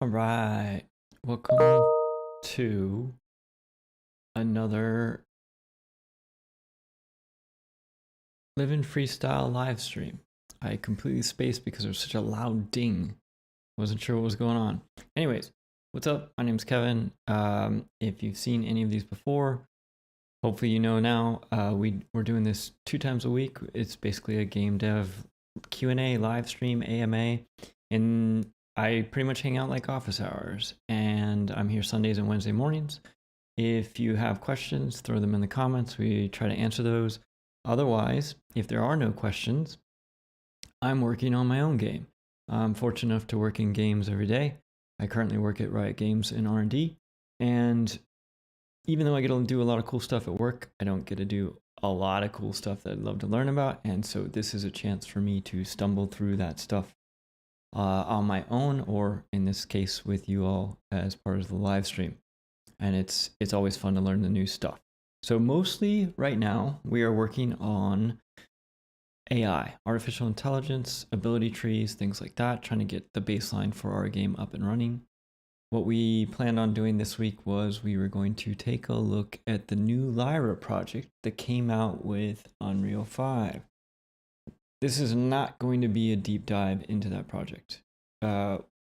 All right, welcome to another Living Freestyle live stream. I completely spaced because there was such a loud ding. Wasn't sure what was going on. Anyways, what's up? My name's Kevin. If you've seen any of these before, hopefully you know now. We're doing this 2 times a week. It's basically a game dev Q&A live stream, AMA, and I pretty much hang out like office hours, and I'm here Sundays and Wednesday mornings. If you have questions, throw them in the comments. We try to answer those. Otherwise, if there are no questions, I'm working on my own game. I'm fortunate enough to work in games every day. I currently work at Riot Games in R&D, and even though I get to do a lot of cool stuff at work, I don't get to do a lot of cool stuff that I'd love to learn about, and so this is a chance for me to stumble through that stuff on my own, or in this case with you all as part of the live stream. And it's always fun to learn the new stuff. So mostly right now we are working on AI, artificial intelligence, ability trees, things like that, trying to get the baseline for our game up and running. What we planned on doing this week was we were going to take a look at the new Lyra project that came out with Unreal 5. This is not going to be a deep dive into that project.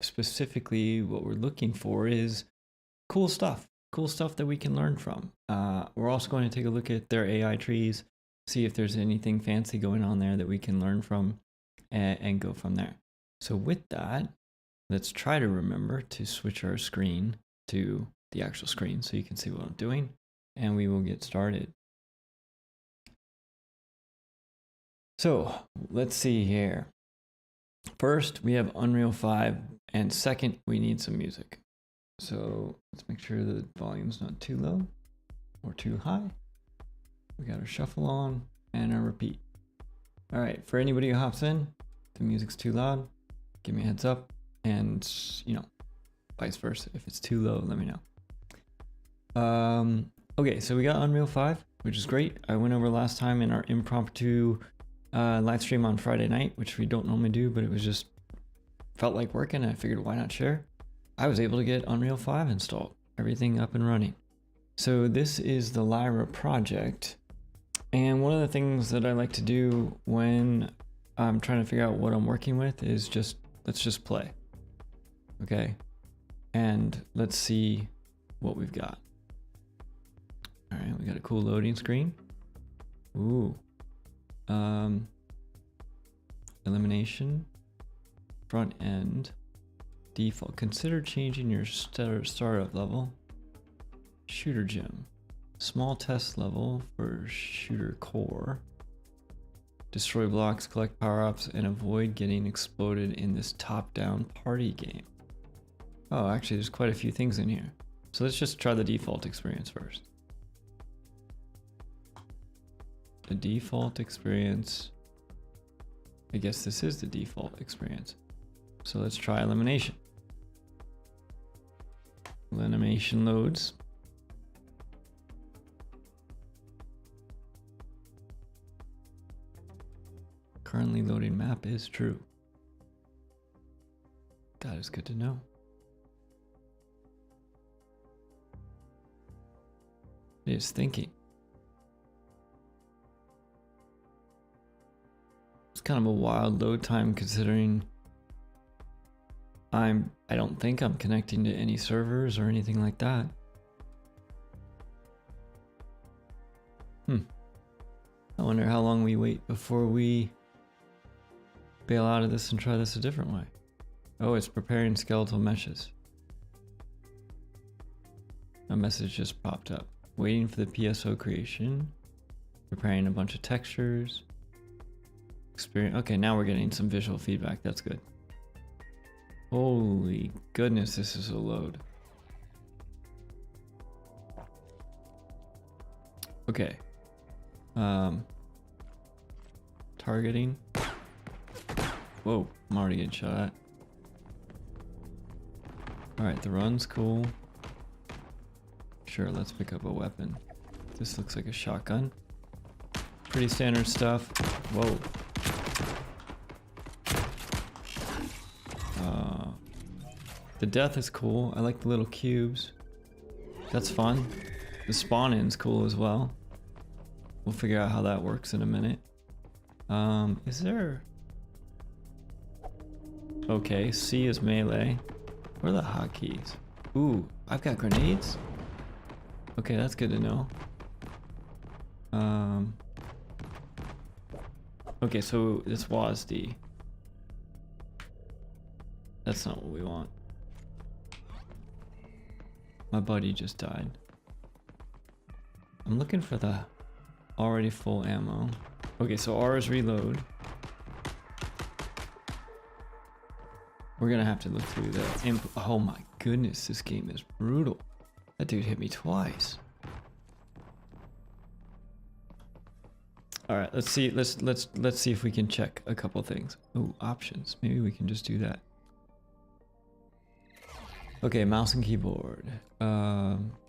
Specifically, what we're looking for is cool stuff that we can learn from. We're also going to take a look at their AI trees, see if there's anything fancy going on there that we can learn from, and go from there. So with that, let's try to remember to switch our screen to the actual screen so you can see what I'm doing, and we will get started. So let's see here. First, we have Unreal 5, and second, we need some music. So let's make sure the volume's not too low or too high. We got our shuffle on and our repeat. All right, for anybody who hops in, if the music's too loud, give me a heads up, and vice versa. If it's too low, let me know. Okay, so we got Unreal 5, which is great. I went over last time in our impromptu live stream on Friday night, which we don't normally do, but it was just felt like working. I figured why not share. I was able to get Unreal 5 installed, everything up and running. So this is the Lyra project, and one of the things that I like to do when I'm trying to figure out what I'm working with is let's just play, okay? And let's see what we've got. All right, we got a cool loading screen. Ooh. Elimination, front end, default. Consider changing your startup level. Shooter gym, small test level for shooter core. Destroy blocks, collect power-ups, and avoid getting exploded in this top-down party game. Oh, actually, there's quite a few things in here. So let's just try the default experience first. The default experience. I guess this is the default experience. So let's try elimination. Elimination loads. Currently loading map is true. That is good to know. It is thinking. It's kind of a wild load time considering I don't think I'm connecting to any servers or anything like that. I wonder how long we wait before we bail out of this and try this a different way. Oh, it's preparing skeletal meshes. A message just popped up. Waiting for the PSO creation. Preparing a bunch of textures. Okay, now we're getting some visual feedback. That's good. Holy goodness, this is a load. Okay. Targeting. Whoa, I'm already getting shot at. Alright, the run's cool. Sure, let's pick up a weapon. This looks like a shotgun. Pretty standard stuff. Whoa. The death is cool. I like the little cubes. That's fun. The spawn in's cool as well. We'll figure out how that works in a minute. Is there... Okay, C is melee. Where are the hotkeys? Ooh, I've got grenades? Okay, that's good to know. Okay, so this was D. That's not what we want. My buddy just died. I'm looking for the already full ammo. Okay, so R is reload. We're gonna have to look through the oh my goodness, this game is brutal. That dude hit me twice. All right, let's see. Let's see if we can check a couple things. Oh, options. Maybe we can just do that. Okay, mouse and keyboard.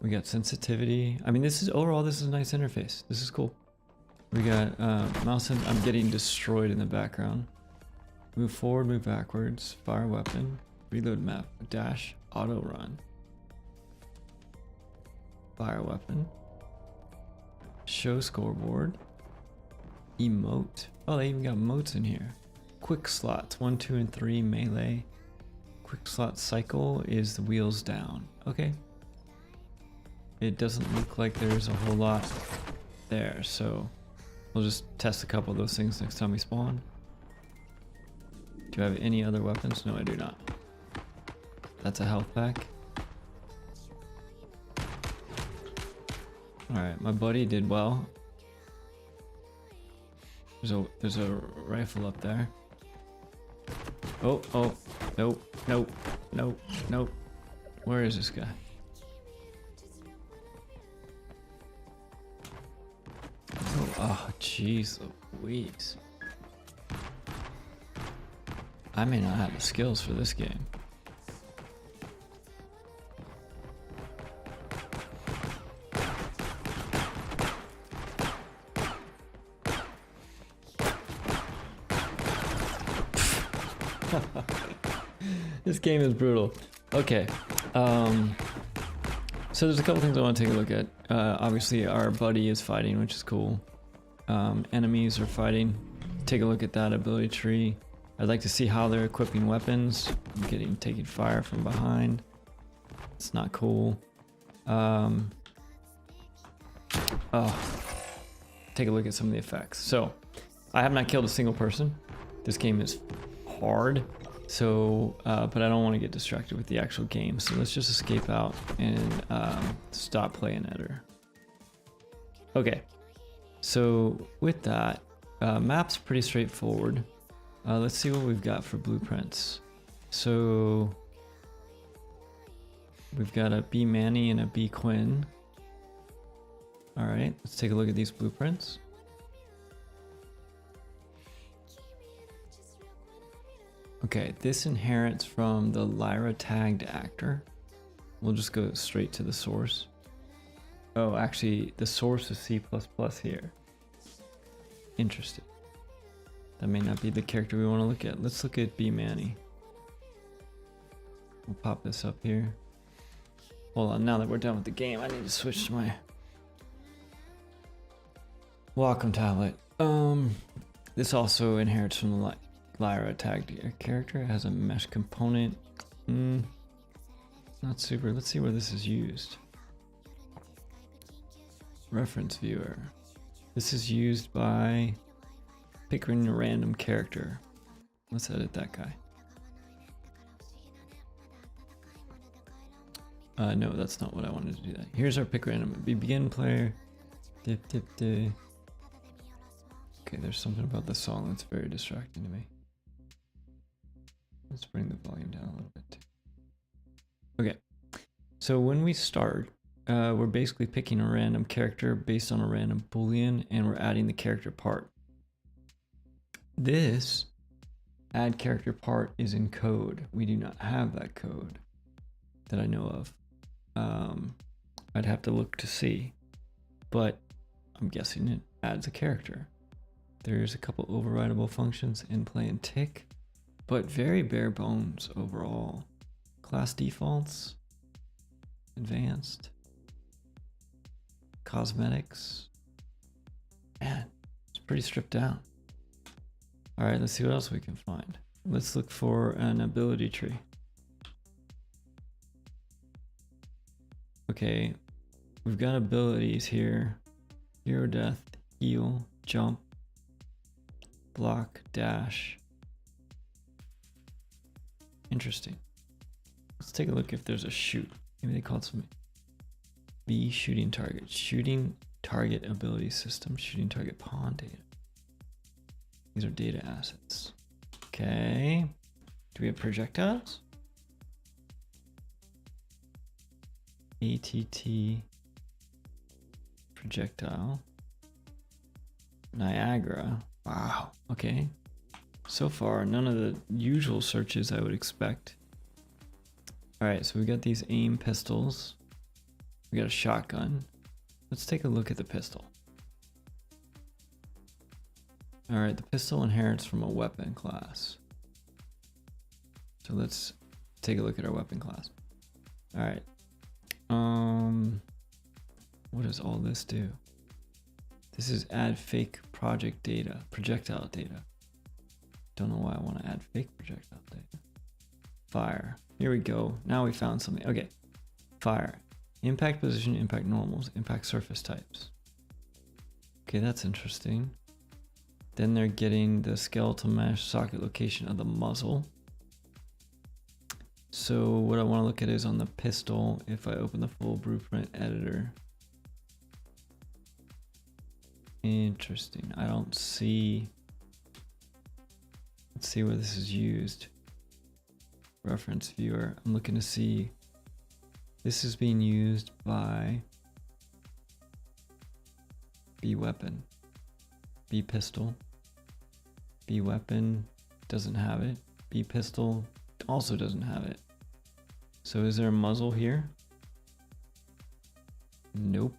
We got sensitivity. I mean, this is overall, this is a nice interface. This is cool. We got mouse and I'm getting destroyed in the background. Move forward, move backwards, fire weapon, reload map, dash, auto run. Fire weapon. Show scoreboard. Emote. Oh, they even got emotes in here. Quick slots, 1, 2, and 3, melee. Quick slot cycle is the wheels down. Okay. It doesn't look like there's a whole lot there, so we'll just test a couple of those things next time we spawn. Do I have any other weapons? No, I do not. That's a health pack. Alright, my buddy did well. There's a rifle up there. Oh, nope, nope, nope, nope. Where is this guy? Oh, jeez Louise. I may not have the skills for this game. This game is brutal. Okay. So there's a couple things I want to take a look at. Obviously our buddy is fighting, which is cool. Enemies are fighting. Take a look at that ability tree. I'd like to see how they're equipping weapons. I'm taking fire from behind. It's not cool. Oh. Take a look at some of the effects. So, I have not killed a single person. This game is hard. So, but I don't want to get distracted with the actual game. So let's just escape out and stop playing at her. Okay. So with that, map's pretty straightforward. Let's see what we've got for blueprints. So we've got a B Manny and a B Quinn. All right, let's take a look at these blueprints. Okay, this inherits from the Lyra tagged actor. We'll just go straight to the source. Oh, actually, the source is C++ here. Interesting. That may not be the character we want to look at. Let's look at B Manny. We'll pop this up here. Hold on, now that we're done with the game, I need to switch to my Wacom tablet. This also inherits from the Lyra tagged character. It has a mesh component. Not super. Let's see where this is used. Reference viewer. This is used by picking a random character. Let's edit that guy. No, that's not what I wanted to do. That. Here's our pick random. Begin player. Dip dip dip. Okay, there's something about the song that's very distracting to me. Let's bring the volume down a little bit. Okay, so when we start, we're basically picking a random character based on a random boolean, and we're adding the character part. This add character part is in code. We do not have that code that I know of. I'd have to look to see, but I'm guessing it adds a character. There's a couple overridable functions in play and tick, but very bare bones overall. class defaults, advanced, cosmetics. Man, it's pretty stripped down. All right, let's see what else we can find. Let's look for an ability tree. Okay, we've got abilities here. Hero death, heal, jump, block, dash. Interesting. Let's take a look if there's a shoot. Maybe they called something. B shooting target. Shooting target ability system. Shooting target pawn data. These are data assets. Okay. Do we have projectiles? ATT projectile. Niagara. Wow. Okay. So far, none of the usual searches I would expect. All right, so we got these aim pistols. We got a shotgun. Let's take a look at the pistol. All right, the pistol inherits from a weapon class. So let's take a look at our weapon class. All right. What does all this do? This is add fake project data, projectile data. Don't know why I want to add fake projectile data. Fire. Here we go. Now we found something. Okay. Fire. Impact position, impact normals, impact surface types. Okay, that's interesting. Then they're getting the skeletal mesh socket location of the muzzle. So what I want to look at is on the pistol, if I open the full blueprint editor. Interesting. I don't see. Let's see where this is used. Reference viewer. I'm looking to see. This is being used by B weapon, B pistol. B weapon doesn't have it. B pistol also doesn't have it. So is there a muzzle here? Nope.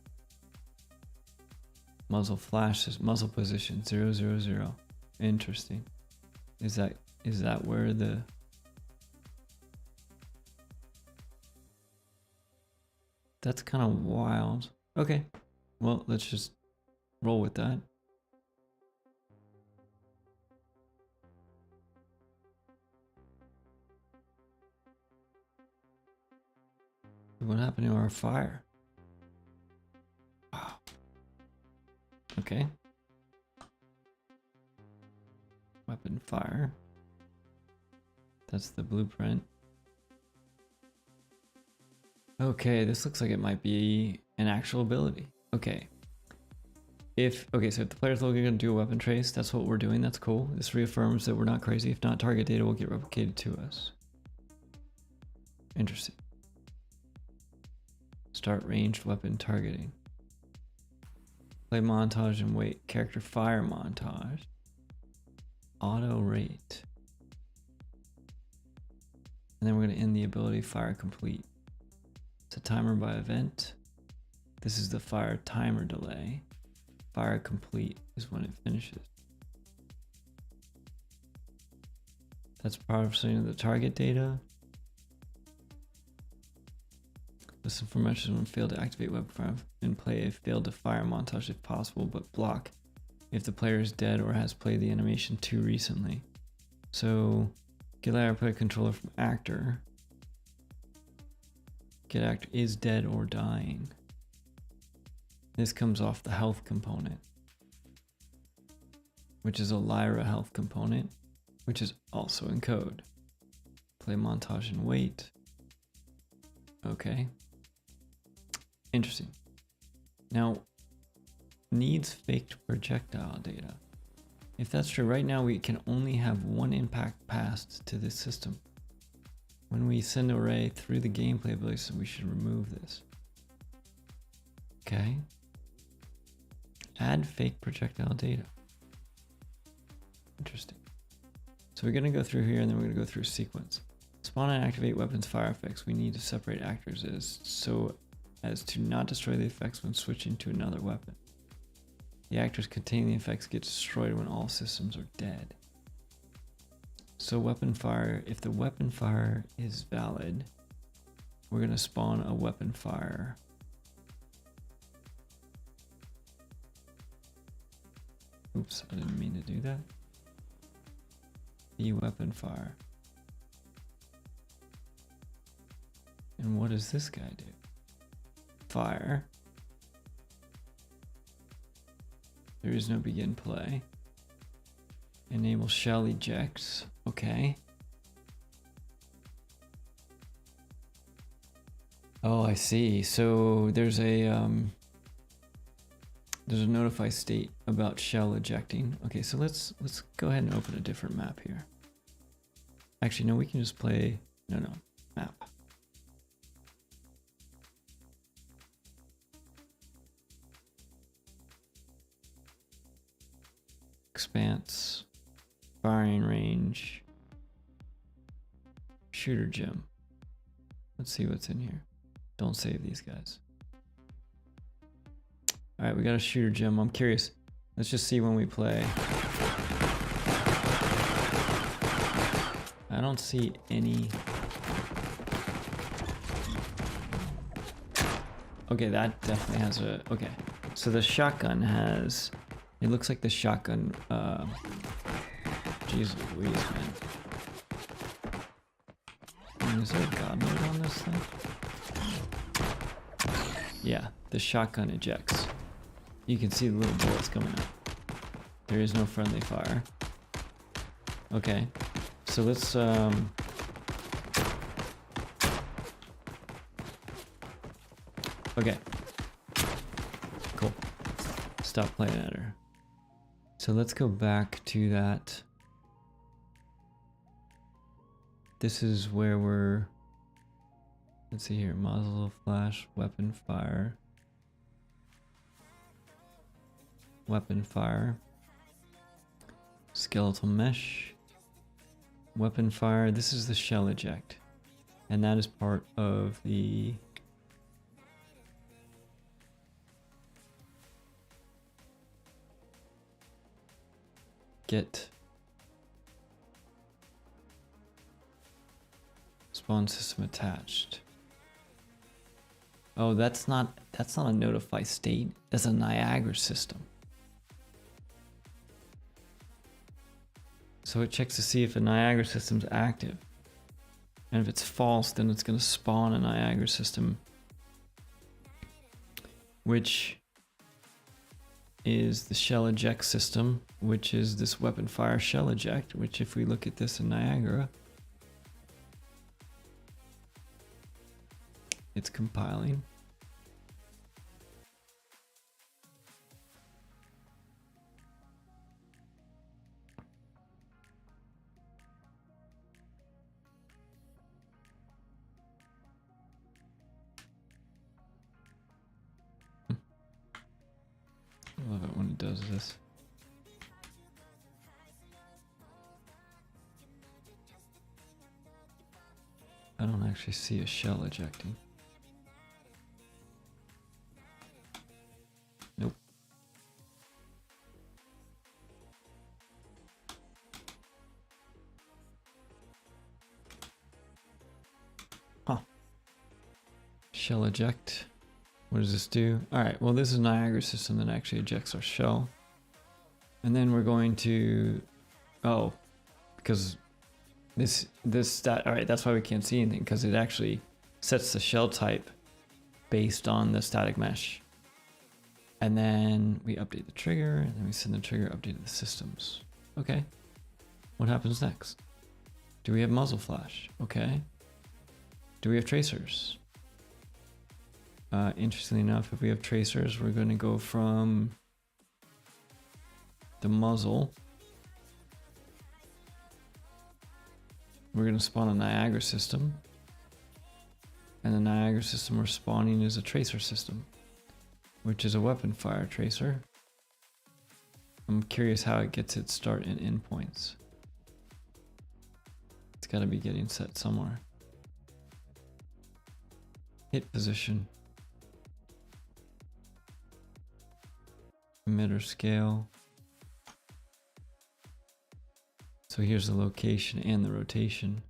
Muzzle flash is muzzle position 000. Interesting. Is that where the That's kind of wild. Okay. Well, let's just roll with that. What happened to our fire? Wow. Okay. Weapon fire. That's the blueprint. Okay, this looks like it might be an actual ability. Okay. So if the player's looking to do a weapon trace, that's what we're doing. That's cool. This reaffirms that we're not crazy. If not, target data will get replicated to us. Interesting. Start ranged weapon targeting. Play montage and wait. Character fire montage. Auto rate. And then we're going to end the ability fire complete. It's a timer by event. This is the fire timer delay. Fire complete is when it finishes. That's processing the target data. Listen for messages when failed to activate weapon fire and play a failed to fire montage if possible, but block if the player is dead or has played the animation too recently. So get Lyra player controller from actor. Get actor is dead or dying. This comes off the health component, which is a Lyra health component, which is also in code. Play montage and wait. Okay. Interesting. Now, needs faked projectile data. If that's true, right now we can only have one impact passed to this system. When we send an array through the gameplay ability, so we should remove this. Okay. Add fake projectile data. Interesting. So we're going to go through here and then we're going to go through sequence. Spawn and activate weapons fire effects. We need to separate actors so as to not destroy the effects when switching to another weapon. The actors containing the effects get destroyed when all systems are dead. So weapon fire, if the weapon fire is valid, we're gonna spawn a weapon fire. Oops, I didn't mean to do that. The weapon fire. And what does this guy do? Fire. There is no begin play. Enable shell ejects. Okay. Oh, I see. So there's a notify state about shell ejecting. Okay, so let's go ahead and open a different map here. Actually, no, we can just play no map. Expanse, firing range, shooter gym. Let's see what's in here. Don't save these guys. All right, we got a shooter gym. I'm curious. Let's just see when we play. I don't see any. Okay, that definitely has a, okay. So the shotgun has, it looks like the shotgun, Jesus Louise, man. Is there a god mode on this thing? Yeah, the shotgun ejects. You can see the little bullets coming out. There is no friendly fire. Okay, so let's okay. Cool. Stop playing at her. So let's go back to that. This is where we're, let's see here, muzzle flash, weapon fire. Weapon fire. Skeletal mesh. Weapon fire. This is the shell eject. And that is part of the get spawn system attached. Oh, that's not a notify state. That's a Niagara system. So it checks to see if a Niagara system's active. And if it's false, then it's going to spawn a Niagara system, which is the shell eject system, which is this weapon fire shell eject, which if we look at this in Niagara, it's compiling. I love it when it does this. I don't actually see a shell ejecting. Nope. Huh. Shell eject. What does this do? All right, well, this is Niagara system that actually ejects our shell. And then we're going to, oh, because this stat, all right, that's why we can't see anything, because it actually sets the shell type based on the static mesh. And then we update the trigger, and then we send the trigger update to the systems. Okay, what happens next? Do we have muzzle flash? Okay. Do we have tracers? Interestingly enough, if we have tracers, we're going to go from the muzzle. We're going to spawn a Niagara system. And the Niagara system we're spawning is a tracer system, which is a weapon fire tracer. I'm curious how it gets its start and end points. It's got to be getting set somewhere. Hit position. Emitter scale. So here's the location and the rotation.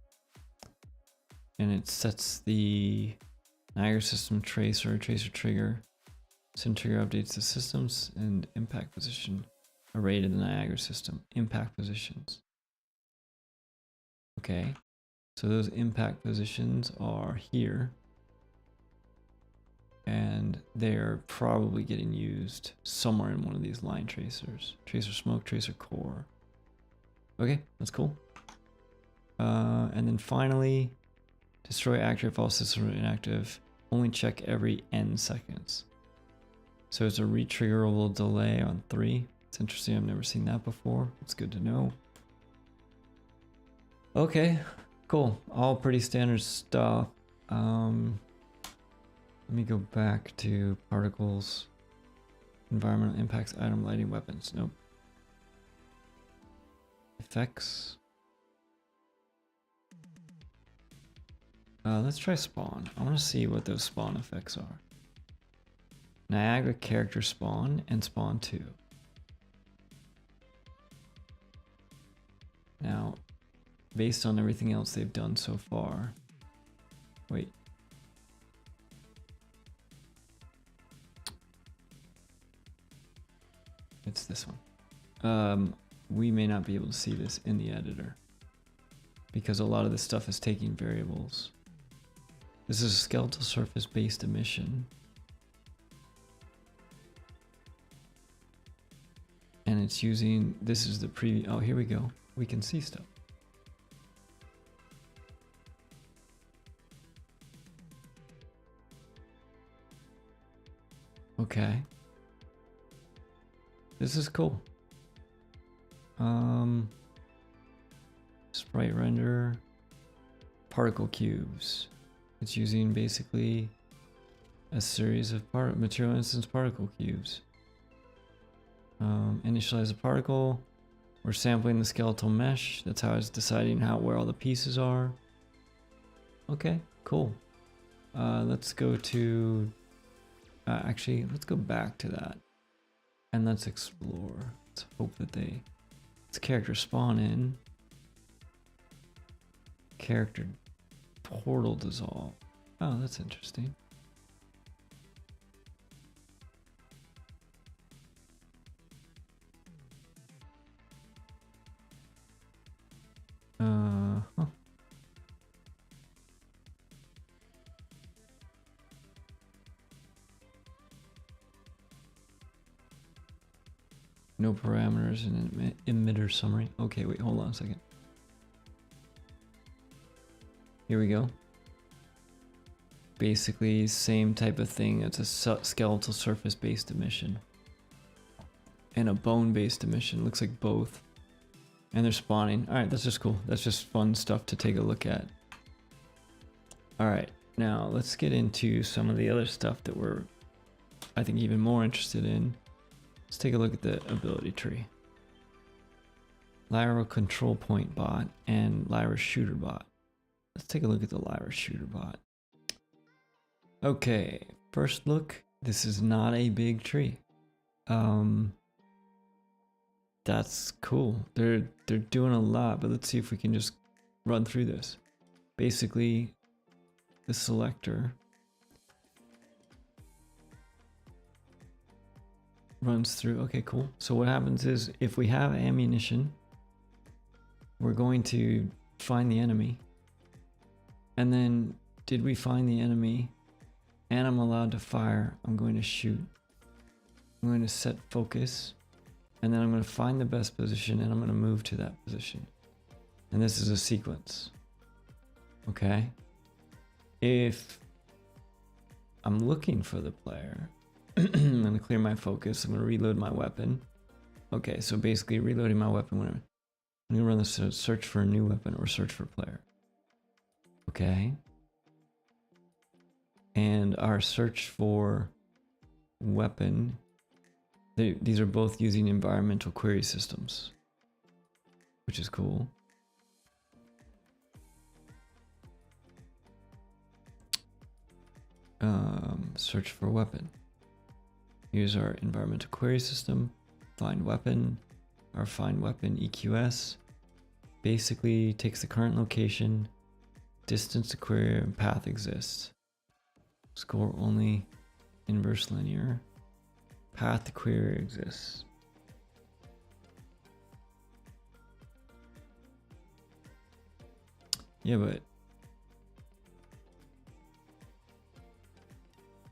And it sets the Niagara system tracer, tracer trigger. Sim trigger updates the systems and impact position array to the Niagara system. Impact positions. Okay, so those impact positions are here. And they're probably getting used somewhere in one of these line tracers. Tracer smoke, tracer core. Okay, that's cool. And then finally, destroy active if all systems are inactive. Only check every n seconds. So it's a retriggerable delay on 3. It's interesting, I've never seen that before. It's good to know. Okay, cool. All pretty standard stuff. Let me go back to particles, environmental impacts, item, lighting, weapons. Nope. Effects. Let's try spawn. I want to see what those spawn effects are. Niagara character spawn and spawn 2. Now, based on everything else they've done so far, wait. It's this one. We may not be able to see this in the editor because a lot of this stuff is taking variables. This is a skeletal surface based emission. And it's using, this is the preview. Oh, here we go. We can see stuff. Okay. This is cool. Sprite render, particle cubes. It's using basically a series of material instance particle cubes. Initialize a particle. We're sampling the skeletal mesh. That's how it's deciding where all the pieces are. Okay, cool. Let's go to, actually, let's go back to that. And let's explore. Let's hope that it's character spawn in. Character portal dissolve. Oh, that's interesting. Huh. No parameters in emitter summary. Okay, wait, hold on a second. Here we go. Basically, same type of thing. It's a skeletal surface based emission. And a bone based emission. Looks like both. And they're spawning. Alright, that's just cool. That's just fun stuff to take a look at. Alright, now let's get into some of the other stuff that we're, I think, even more interested in. Let's take a look at the ability tree. Lyra control point bot and Lyra shooter bot. Let's take a look at the Lyra shooter bot. Okay, first look, this is not a big tree. That's cool. They're doing a lot, but let's see if we can just run through this. Basically, the selector runs through. Okay, cool. So what happens is if we have ammunition, we're going to find the enemy. And then, did we find the enemy? And I'm allowed to fire. I'm going to shoot. I'm going to set focus. And then I'm going to find the best position and I'm going to move to that position. And this is a sequence. Okay. If I'm looking for the player, I'm going to clear my focus. I'm going to reload my weapon. Okay, so basically reloading my weapon when I'm going to run the search for a new weapon or search for player. Okay. And our search for weapon, these are both using environmental query systems, which is cool. Search for weapon. Use our environmental query system, find weapon, our find weapon EQS basically takes the current location, distance to query, and path exists. Score only inverse linear. Path to query exists. Yeah, but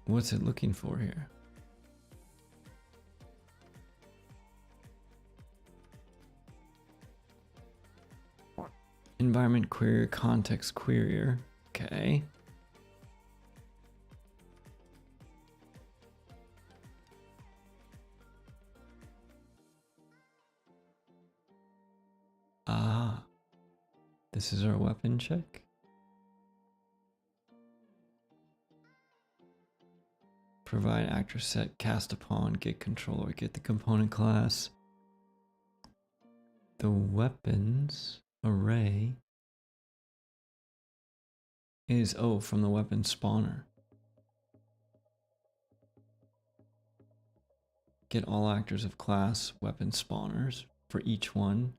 what's it looking for here? Environment query, context querier. Okay. Ah, this is our weapon check. Provide actor set, cast upon, get controller, get the component class. The weapons array is, oh, from the weapon spawner. Get all actors of class weapon spawners for each one.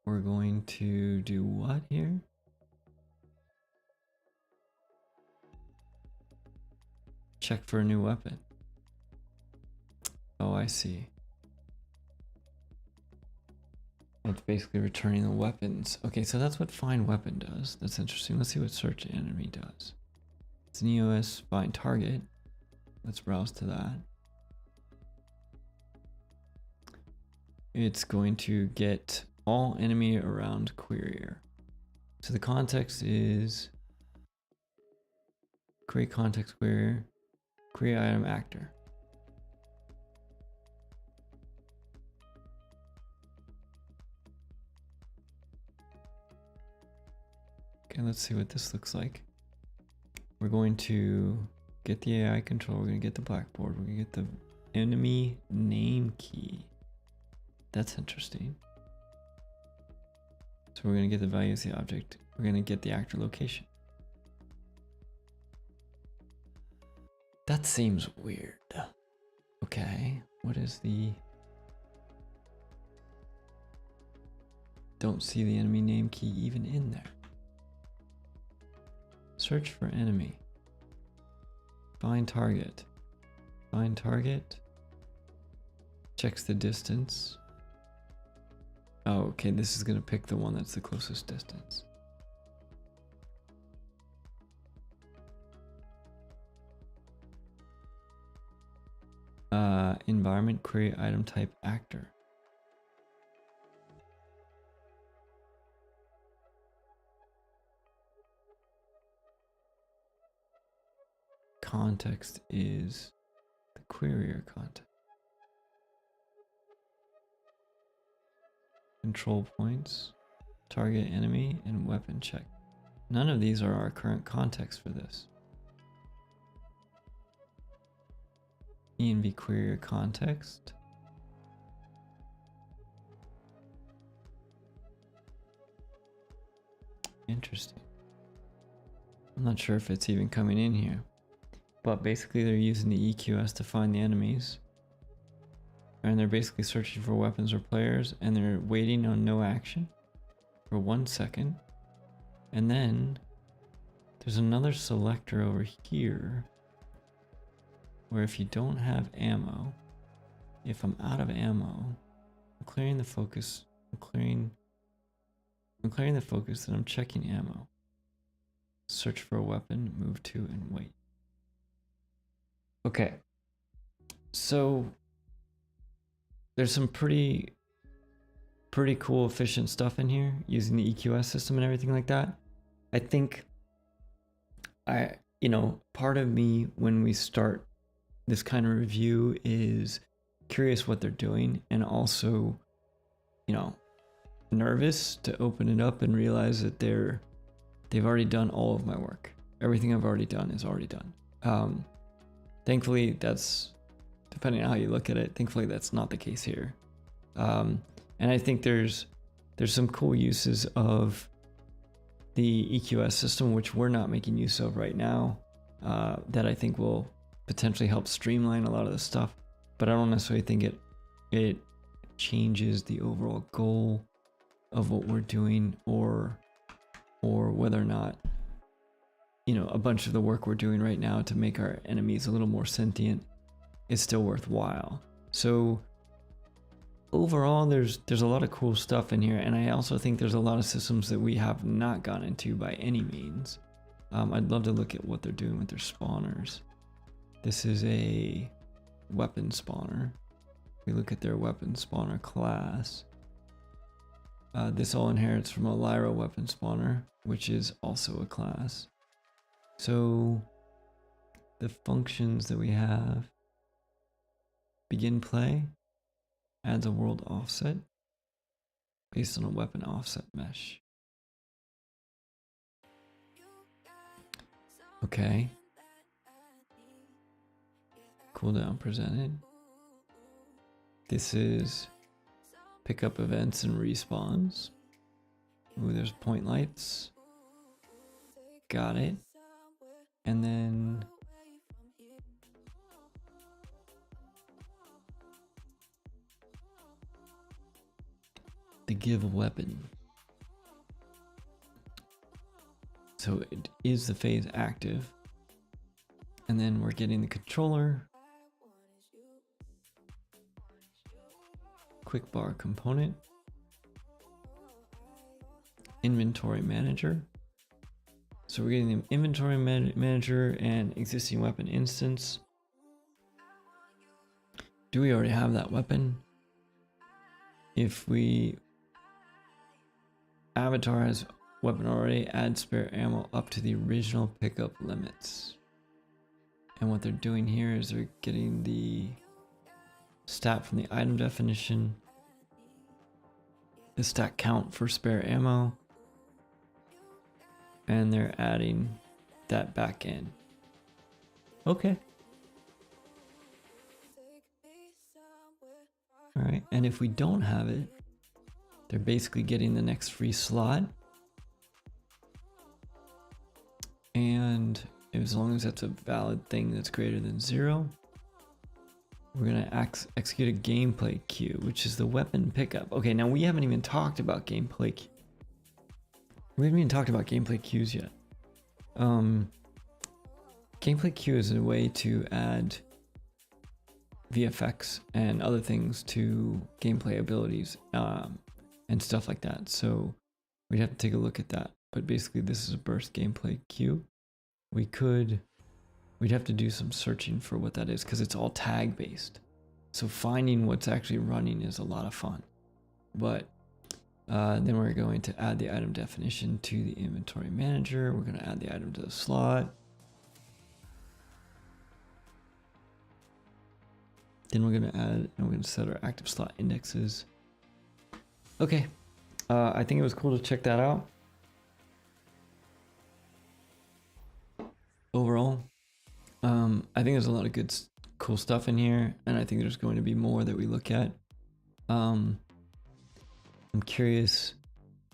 We're going to do what here? Check for a new weapon. Oh, I see. It's basically returning the weapons. Okay, so that's what find weapon does. That's interesting. Let's see what search enemy does. It's an EOS find target. Let's browse to that. It's going to get all enemy around querier. So the context is create context querier, create item actor. Okay, let's see what this looks like. We're going to get the AI control. We're going to get the blackboard. We're going to get the enemy name key. That's interesting. So we're going to get the value of the object. We're going to get the actor location. That seems weird. Okay, what is the... Don't see the enemy name key even in there. Search for enemy. Find target. Find target. Checks the distance. Oh, okay, this is going to pick the one that's the closest distance. Environment query item type actor. Context is the querier context. Control points, target enemy, and weapon check. None of these are our current context for this. ENV querier context. Interesting. I'm not sure if it's even coming in here. But basically they're using the EQS to find the enemies. And they're basically searching for weapons or players, and they're waiting on no action for 1 second. And then there's another selector over here where if you don't have ammo, if I'm out of ammo, I'm clearing the focus, I'm clearing the focus, then I'm checking ammo. Search for a weapon, move to, and wait. Okay, so there's some pretty cool efficient stuff in here using the EQS system and everything like that. I think part of me when we start this kind of review is curious what they're doing, and also, nervous to open it up and realize that they've already done all of my work. Everything I've already done is already done. Thankfully, that's, depending on how you look at it, thankfully that's not the case here. And I think there's some cool uses of the EQS system, which we're not making use of right now, that I think will potentially help streamline a lot of the stuff. But I don't necessarily think it changes the overall goal of what we're doing, or whether or not you know, a bunch of the work we're doing right now to make our enemies a little more sentient is still worthwhile. So overall, there's a lot of cool stuff in here, and I also think there's a lot of systems that we have not gone into by any means. I'd love to look at what they're doing with their spawners. This is a weapon spawner. We look at their weapon spawner class. This all inherits from a Lyra weapon spawner, which is also a class. So the functions that we have: begin play adds a world offset based on a weapon offset mesh. Okay. Cooldown presented. This is pick up events and respawns. Ooh, there's point lights. Got it. And then the give a weapon. So it is the phase active. And then we're getting the controller. Quick bar component. Inventory manager. So we're getting the inventory manager and existing weapon instance. Do we already have that weapon? If we avatar has weapon already, add spare ammo up to the original pickup limits. And what they're doing here is they're getting the stat from the item definition, the stat count for spare ammo, and they're adding that back in. Okay. All right, and if we don't have it, they're basically getting the next free slot. And as long as that's a valid thing that's greater than 0, we're gonna execute a gameplay queue, which is the weapon pickup. Okay, now we haven't even talked about gameplay. We haven't even talked about gameplay queues yet. Gameplay queue is a way to add VFX and other things to gameplay abilities and stuff like that. So we'd have to take a look at that. But basically, this is a burst gameplay queue. We'd have to do some searching for what that is because it's all tag based. So finding what's actually running is a lot of fun. But then we're going to add the item definition to the inventory manager. We're going to add the item to the slot. Then we're going to add, and we're going to set our active slot indexes. Okay. I think it was cool to check that out. Overall, I think there's a lot of good, cool stuff in here, and I think there's going to be more that we look at. I'm curious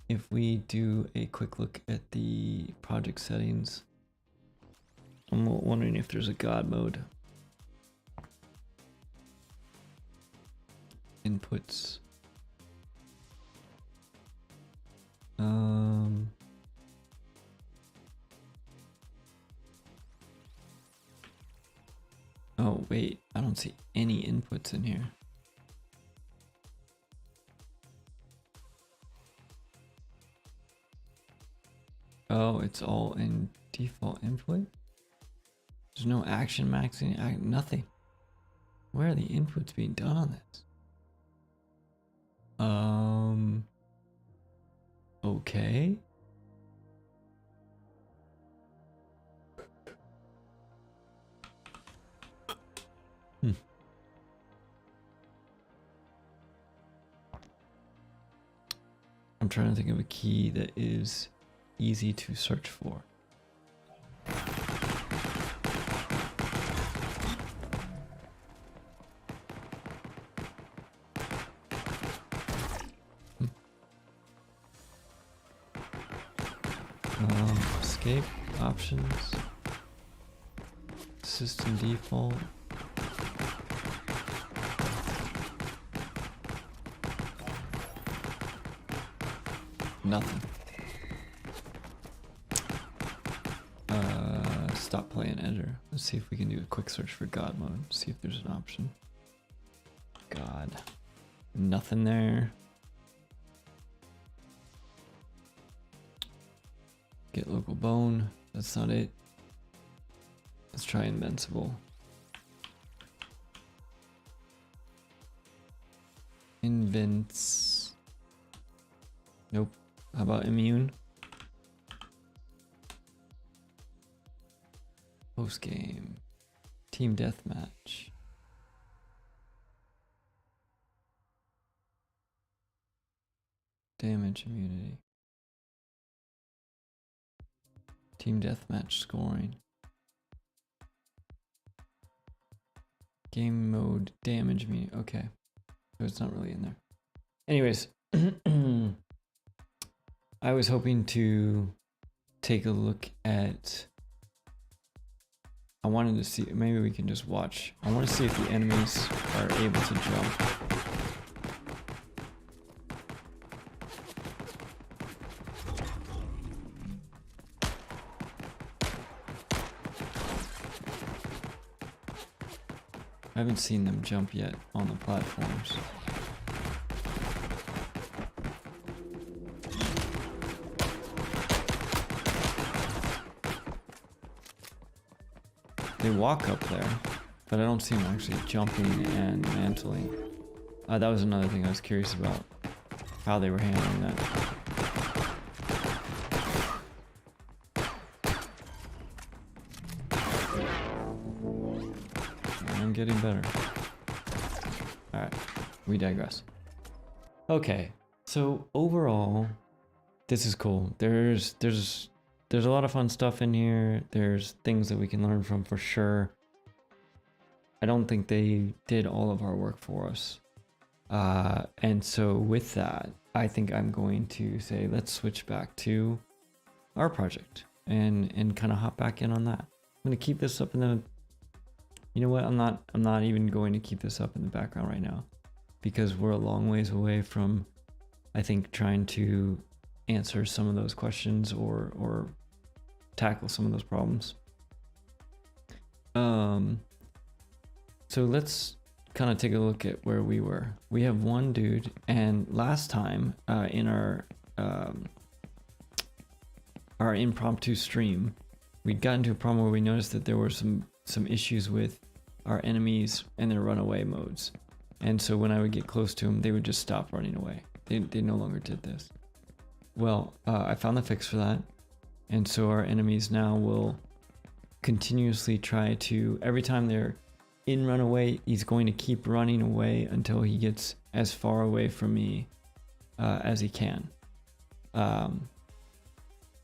if we do a quick look at the project settings. I'm wondering if there's a God mode. Inputs. Oh wait, I don't see any inputs in here. Oh, it's all in default input? There's no action maxing, nothing. Where are the inputs being done on this? Okay. I'm trying to think of a key that is easy to search for. Escape options, system default. Nothing. stop playing editor. Let's see if we can do a quick search for God mode. See if there's an option. God. Nothing there. Get local bone. That's not it. Let's try invincible. Invince. Nope. How about immune? Post game. Team deathmatch. Damage immunity. Team deathmatch scoring. Game mode damage immunity. Okay. So it's not really in there. Anyways. I was hoping to take a look at... I wanted to see, maybe we can just watch. I want to see if the enemies are able to jump. I haven't seen them jump yet on the platforms. They walk up there, but I don't see them actually jumping and mantling. That was another thing I was curious about, how they were handling that. I'm getting better. Alright, we digress. Okay, so overall, this is cool. There's a lot of fun stuff in here. There's things that we can learn from for sure. I don't think they did all of our work for us. And so with that, I think I'm going to say, let's switch back to our project and kind of hop back in on that. I'm going to keep this up in the, you know what? I'm not even going to keep this up in the background right now because we're a long ways away from, I think, trying to answer some of those questions or tackle some of those problems. So let's kind of take a look at where we were. We have one dude, and last time in our impromptu stream, we'd gotten to a problem where we noticed that there were some issues with our enemies and their runaway modes. And so when I would get close to them, they would just stop running away. They no longer did this. Well, I found the fix for that. And so our enemies now will continuously try to, every time they're in runaway, he's going to keep running away until he gets as far away from me as he can.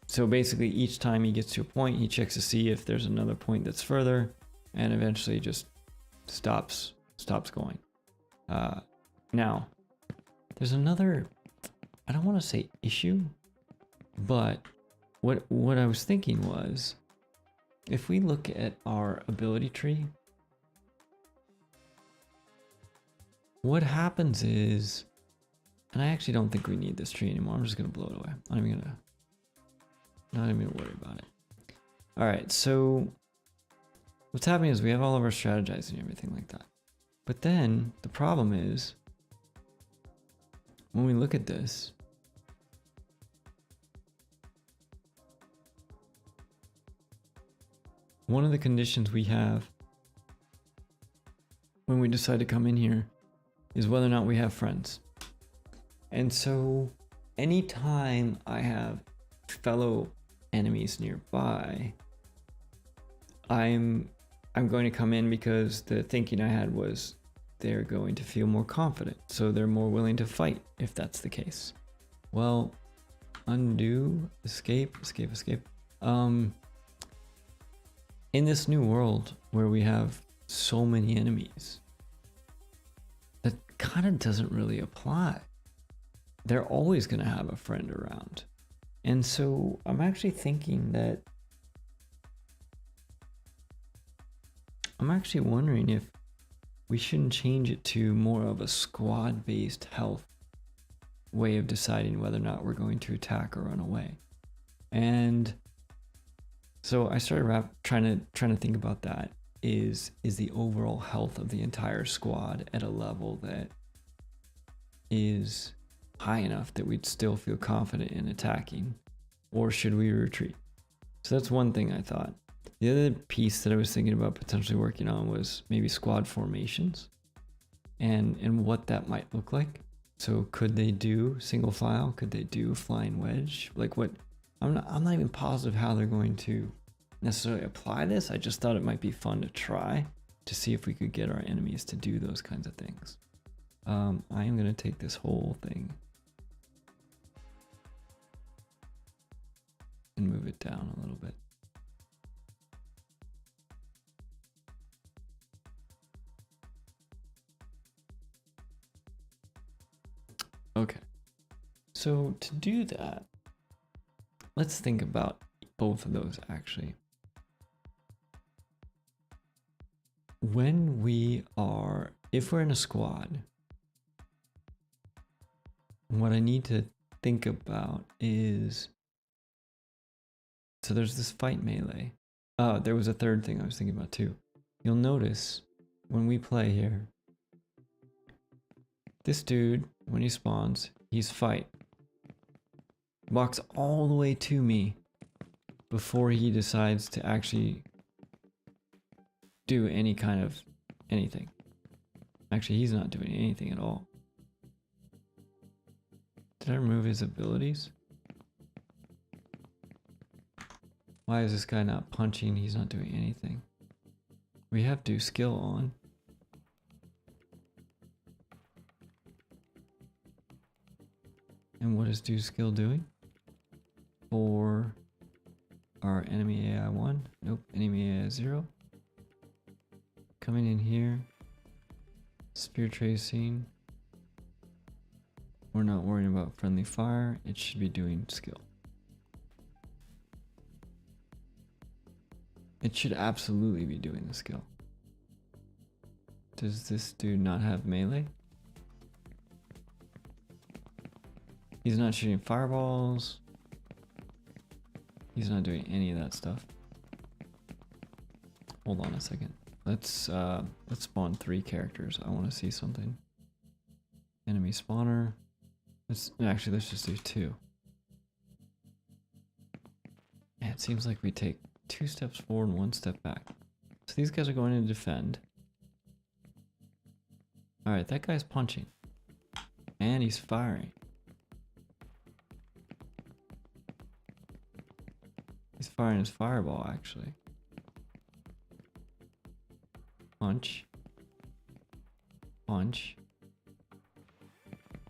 So basically each time he gets to a point, he checks to see if there's another point that's further, and eventually just stops going. Now, there's another, I don't want to say issue, but what I was thinking was, if we look at our ability tree, what happens is, and I actually don't think we need this tree anymore. I'm just gonna blow it away. Not even gonna worry about it. All right, so what's happening is we have all of our strategizing and everything like that. But then the problem is, when we look at this, one of the conditions we have when we decide to come in here is whether or not we have friends. And so anytime I have fellow enemies nearby, I'm going to come in because the thinking I had was they're going to feel more confident, so they're more willing to fight if that's the case. Well, undo, escape. In this new world where we have so many enemies, that kind of doesn't really apply. They're always going to have a friend around. And so I'm actually thinking that, I'm actually wondering if we shouldn't change it to more of a squad-based health way of deciding whether or not we're going to attack or run away. And So I started trying to think about that. Is the overall health of the entire squad at a level that is high enough that we'd still feel confident in attacking, or should we retreat? So that's one thing I thought. The other piece that I was thinking about potentially working on was maybe squad formations and what that might look like. So could they do single file? Could they do flying wedge? Like what? I'm not even positive how they're going to necessarily apply this. I just thought it might be fun to try to see if we could get our enemies to do those kinds of things. I am going to take this whole thing and move it down a little bit. Okay, so to do that, let's think about both of those actually. If we're in a squad, what I need to think about is, so there's this fight melee. There was a third thing I was thinking about too. You'll notice when we play here, this dude, when he spawns, he's fight. Walks all the way to me before he decides to actually do any kind of anything. Actually, he's not doing anything at all. Did I remove his abilities? Why is this guy not punching? He's not doing anything. We have do skill on. And what is do skill doing? For our enemy AI 1? Nope, enemy AI 0. Coming in here. Spear tracing. We're not worrying about friendly fire. It should be doing skill. It should absolutely be doing the skill. Does this dude not have melee? He's not shooting fireballs. He's not doing any of that stuff. Hold on a second. Let's spawn 3 characters. I want to see something. Enemy spawner. Let's just do 2. Yeah, it seems like we take 2 steps forward and 1 step back. So these guys are going to defend. Alright, that guy's punching. And he's firing. He's firing his fireball, actually. Punch. Punch.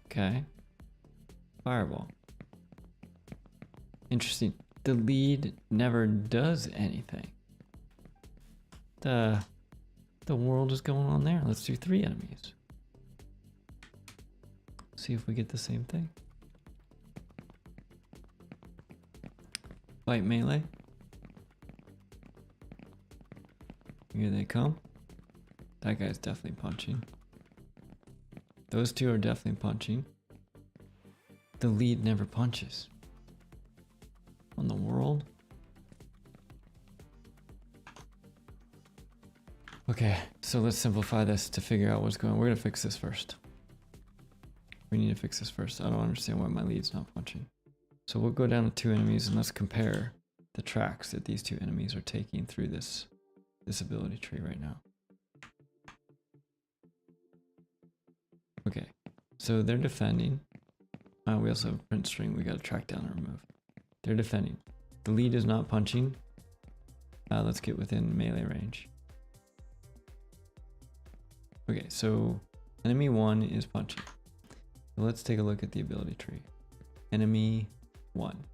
Okay. Fireball. Interesting. The lead never does anything. The world is going on there. Let's do 3 enemies. See if we get the same thing. Fight melee. Here they come. That guy's definitely punching. Those 2 are definitely punching. The lead never punches. On the world. Okay, so let's simplify this to figure out what's going on. We're gonna fix this first. We need to fix this first. I don't understand why my lead's not punching. So we'll go down to 2 enemies and let's compare the tracks that these 2 enemies are taking through this ability tree right now. Okay, so they're defending. We also have print string we gotta track down and remove. They're defending. The lead is not punching. Let's get within melee range. Okay, so enemy 1 is punching. So let's take a look at the ability tree. Enemy 1.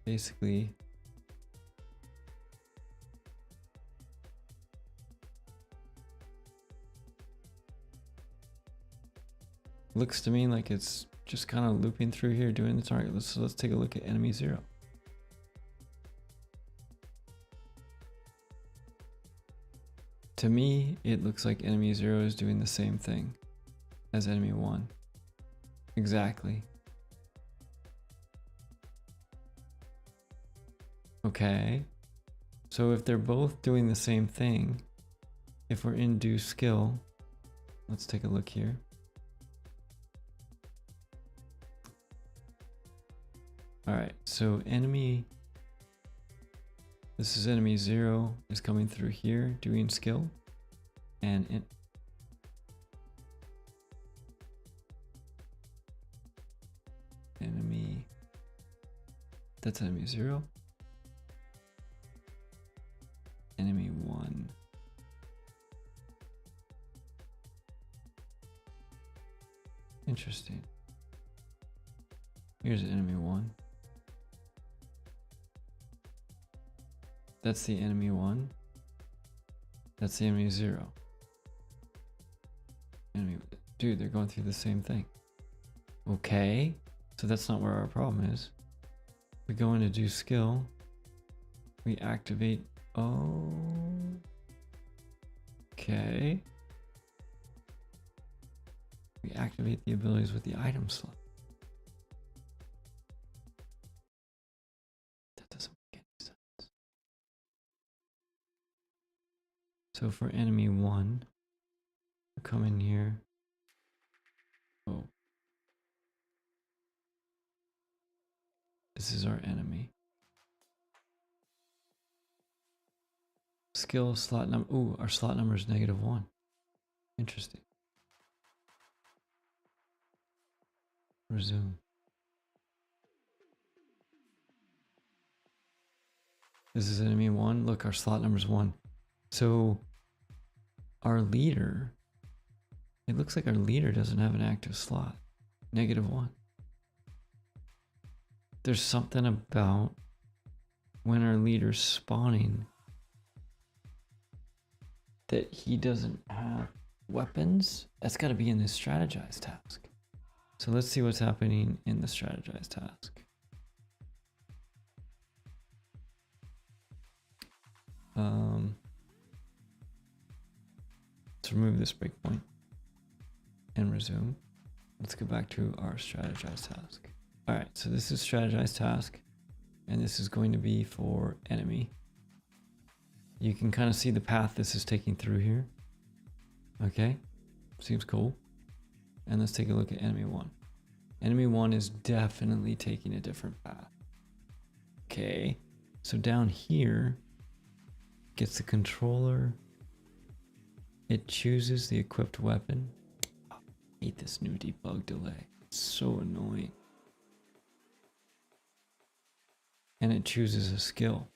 Basically, looks to me like it's just kind of looping through here doing the target. Let's take a look at enemy 0. To me, it looks like enemy 0 is doing the same thing as enemy 1. Exactly. Okay. So if they're both doing the same thing, if we're in do skill, let's take a look here. All right, so enemy, this is enemy 0 is coming through here doing skill, and enemy, that's enemy 0, enemy 1. Interesting. Here's enemy 1. That's the enemy 1. That's the enemy 0. Enemy, dude, they're going through the same thing. Okay, so that's not where our problem is. We go into do skill. We activate. Oh, okay. We activate the abilities with the item slot. That doesn't make any sense. So for enemy 1, we come in here. Oh. This is our enemy. Skill slot number. Ooh, our slot number is -1. Interesting. Resume. This is enemy 1. Look, our slot number is 1. So our leader, it looks like our leader doesn't have an active slot. -1. There's something about when our leader's spawning that he doesn't have weapons. That's got to be in this strategize task. So let's see what's happening in the strategize task. Let's remove this breakpoint and resume. Let's go back to our strategize task. All right, so this is strategize task, and this is going to be for enemy. You can kind of see the path this is taking through here. Okay, seems cool. And let's take a look at enemy 1. Enemy 1 is definitely taking a different path. Okay, so down here, gets the controller. It chooses the equipped weapon. I hate this new debug delay. It's so annoying. And it chooses a skill.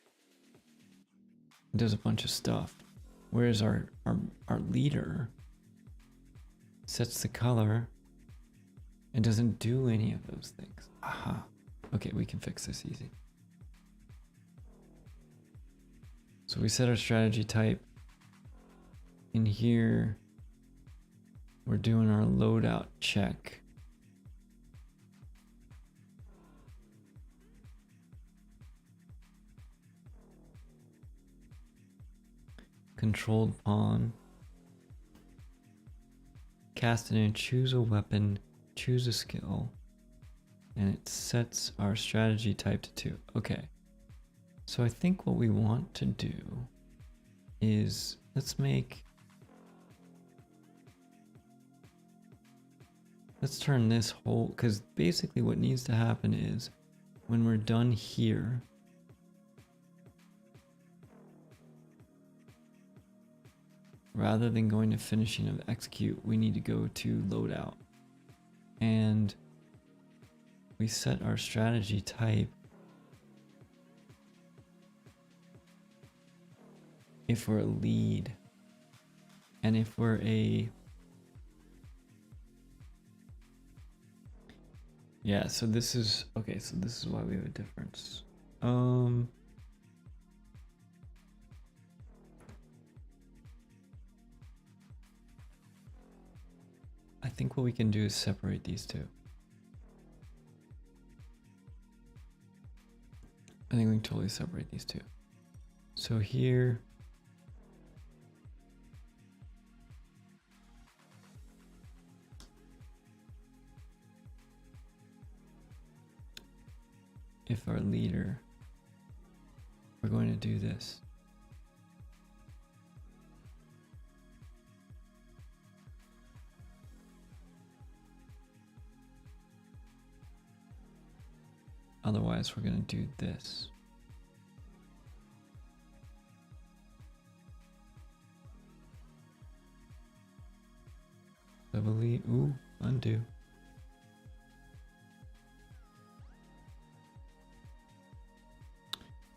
It does a bunch of stuff. Whereas our leader sets the color and doesn't do any of those things. Aha. Okay, we can fix this easy. So we set our strategy type. In here, we're doing our loadout check. Controlled pawn. Cast it in, choose a weapon, choose a skill, and it sets our strategy type to 2. Okay. So I think what we want to do is let's turn this whole, because basically what needs to happen is when we're done here, rather than going to finishing of execute, we need to go to loadout. And we set our strategy type if we're a lead, and if we're a, yeah, so this is, okay, so this is why we have a difference. I think what we can do is separate these two. I think we can totally separate these two. So here, if our leader, we're going to do this. Otherwise, we're going to do this. I believe, ooh, undo.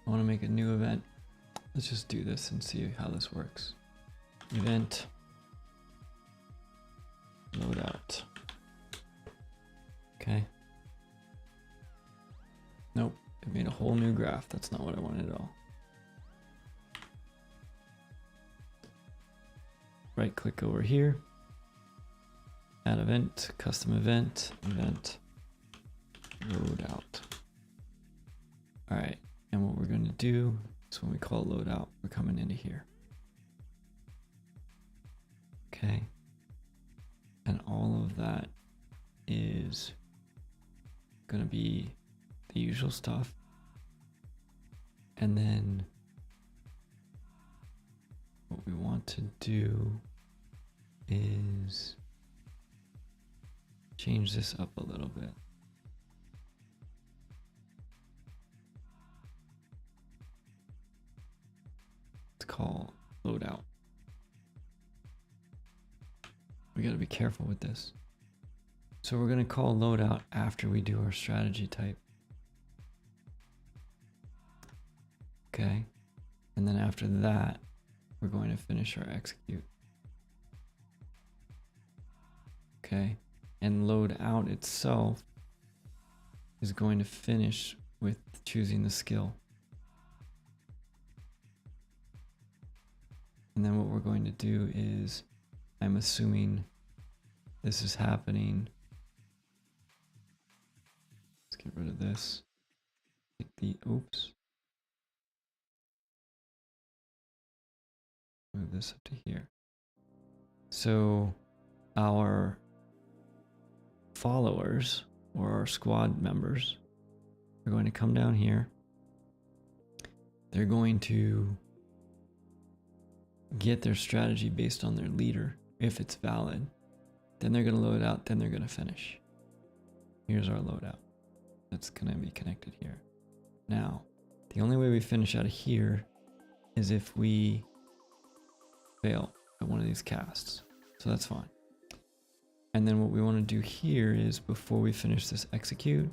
I want to make a new event. Let's just do this and see how this works. Event loadout. Okay. Nope, it made a whole new graph. That's not what I wanted at all. Right click over here. Add event, custom event, event loadout. All right, and what we're going to do is when we call loadout, we're coming into here. Okay, and all of that is going to be the usual stuff. And then what we want to do is change this up a little bit. It's called loadout. We got to be careful with this. So we're going to call loadout after we do our strategy type. Okay. And then after that, we're going to finish our execute. Okay. And loadout itself is going to finish with choosing the skill. And then what we're going to do is, I'm assuming this is happening. Let's get rid of this. Take the, oops. Move this up to here. So our followers or our squad members are going to come down here. They're going to get their strategy based on their leader. If it's valid, then they're going to load out, then they're going to finish. Here's our loadout. That's going to be connected here. Now, the only way we finish out of here is if we fail at one of these casts. So that's fine. And then what we want to do here is, before we finish this execute,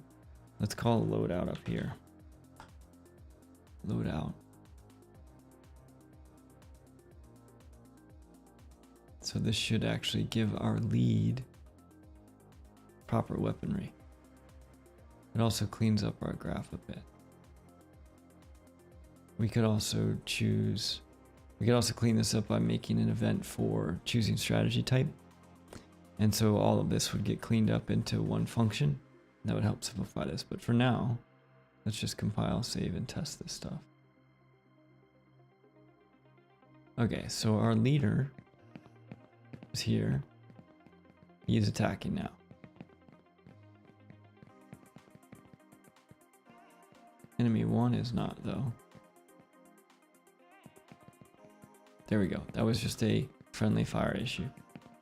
let's call loadout up here. Loadout. So this should actually give our lead proper weaponry. It also cleans up our graph a bit. We could also choose, we could also clean this up by making an event for choosing strategy type. And so all of this would get cleaned up into one function. That would help simplify this. But for now, let's just compile, save, and test this stuff. Okay, so our leader is here. He is attacking now. Enemy 1 is not, though. There we go. That was just a friendly fire issue.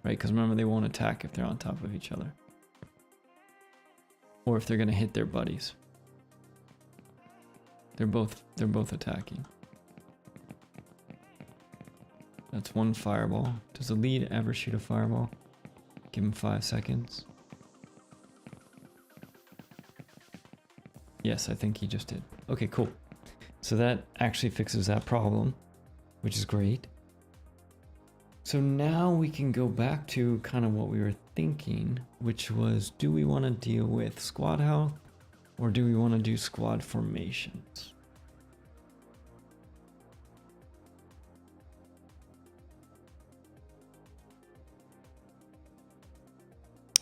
Right, because remember, they won't attack if they're on top of each other. Or if they're going to hit their buddies. They're both attacking. That's one fireball. Does the lead ever shoot a fireball? Give him 5 seconds. Yes, I think he just did. Okay, cool. So that actually fixes that problem, which is great. So now we can go back to kind of what we were thinking, which was, do we want to deal with squad health or do we want to do squad formations?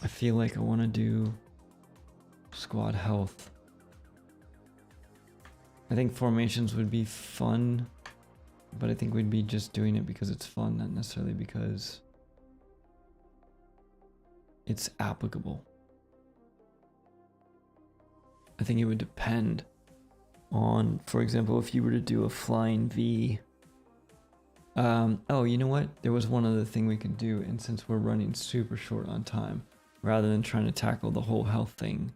I feel like I want to do squad health. I think formations would be fun, but I think we'd be just doing it because it's fun, not necessarily because it's applicable. I think it would depend on, for example, if you were to do a flying V. Oh, you know what? There was one other thing we could do, and since we're running super short on time, rather than trying to tackle the whole health thing,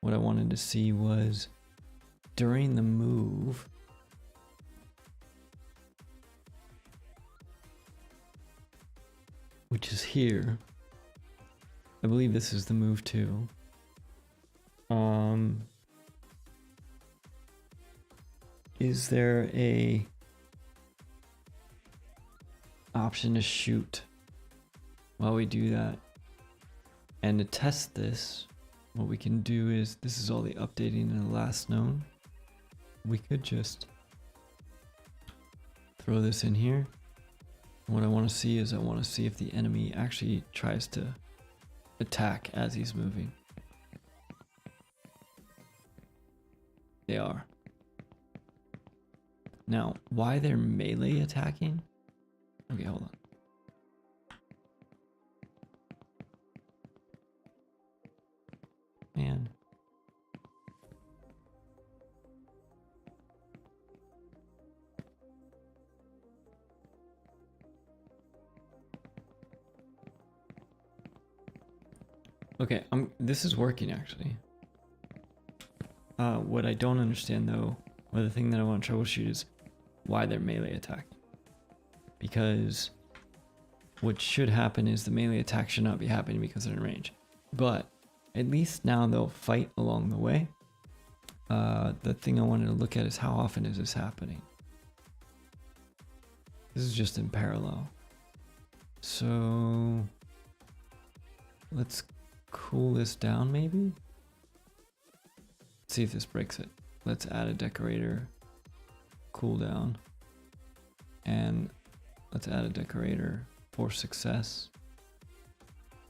what I wanted to see was during the move, which is here. I believe this is the move too. Is there a option to shoot while we do that? And to test this, what we can do is, this is all the updating in the last known. We could just throw this in here. What I want to see is I want to see if the enemy actually tries to attack as he's moving. They are. Now, why they're melee attacking? Okay, hold on. Man. Okay, this is working actually. What I don't understand though, or the thing that I want to troubleshoot is why they're melee attacking. Because what should happen is the melee attack should not be happening because they're in range. But at least now they'll fight along the way. The thing I wanted to look at is how often is this happening. This is just in parallel. So let's cool this down maybe. See if this breaks it. Let's add a decorator, cooldown, and let's add a decorator for success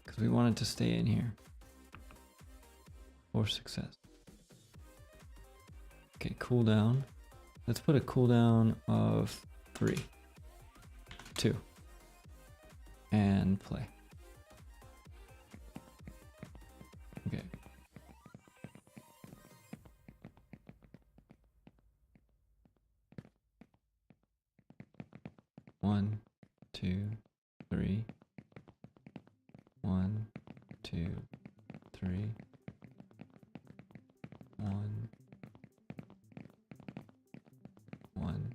because we want it to stay in here for success. Okay, cooldown. Let's put a cooldown of 3, 2, and play. Okay. One, 2, 3. 1, 2, 3. 1, 1.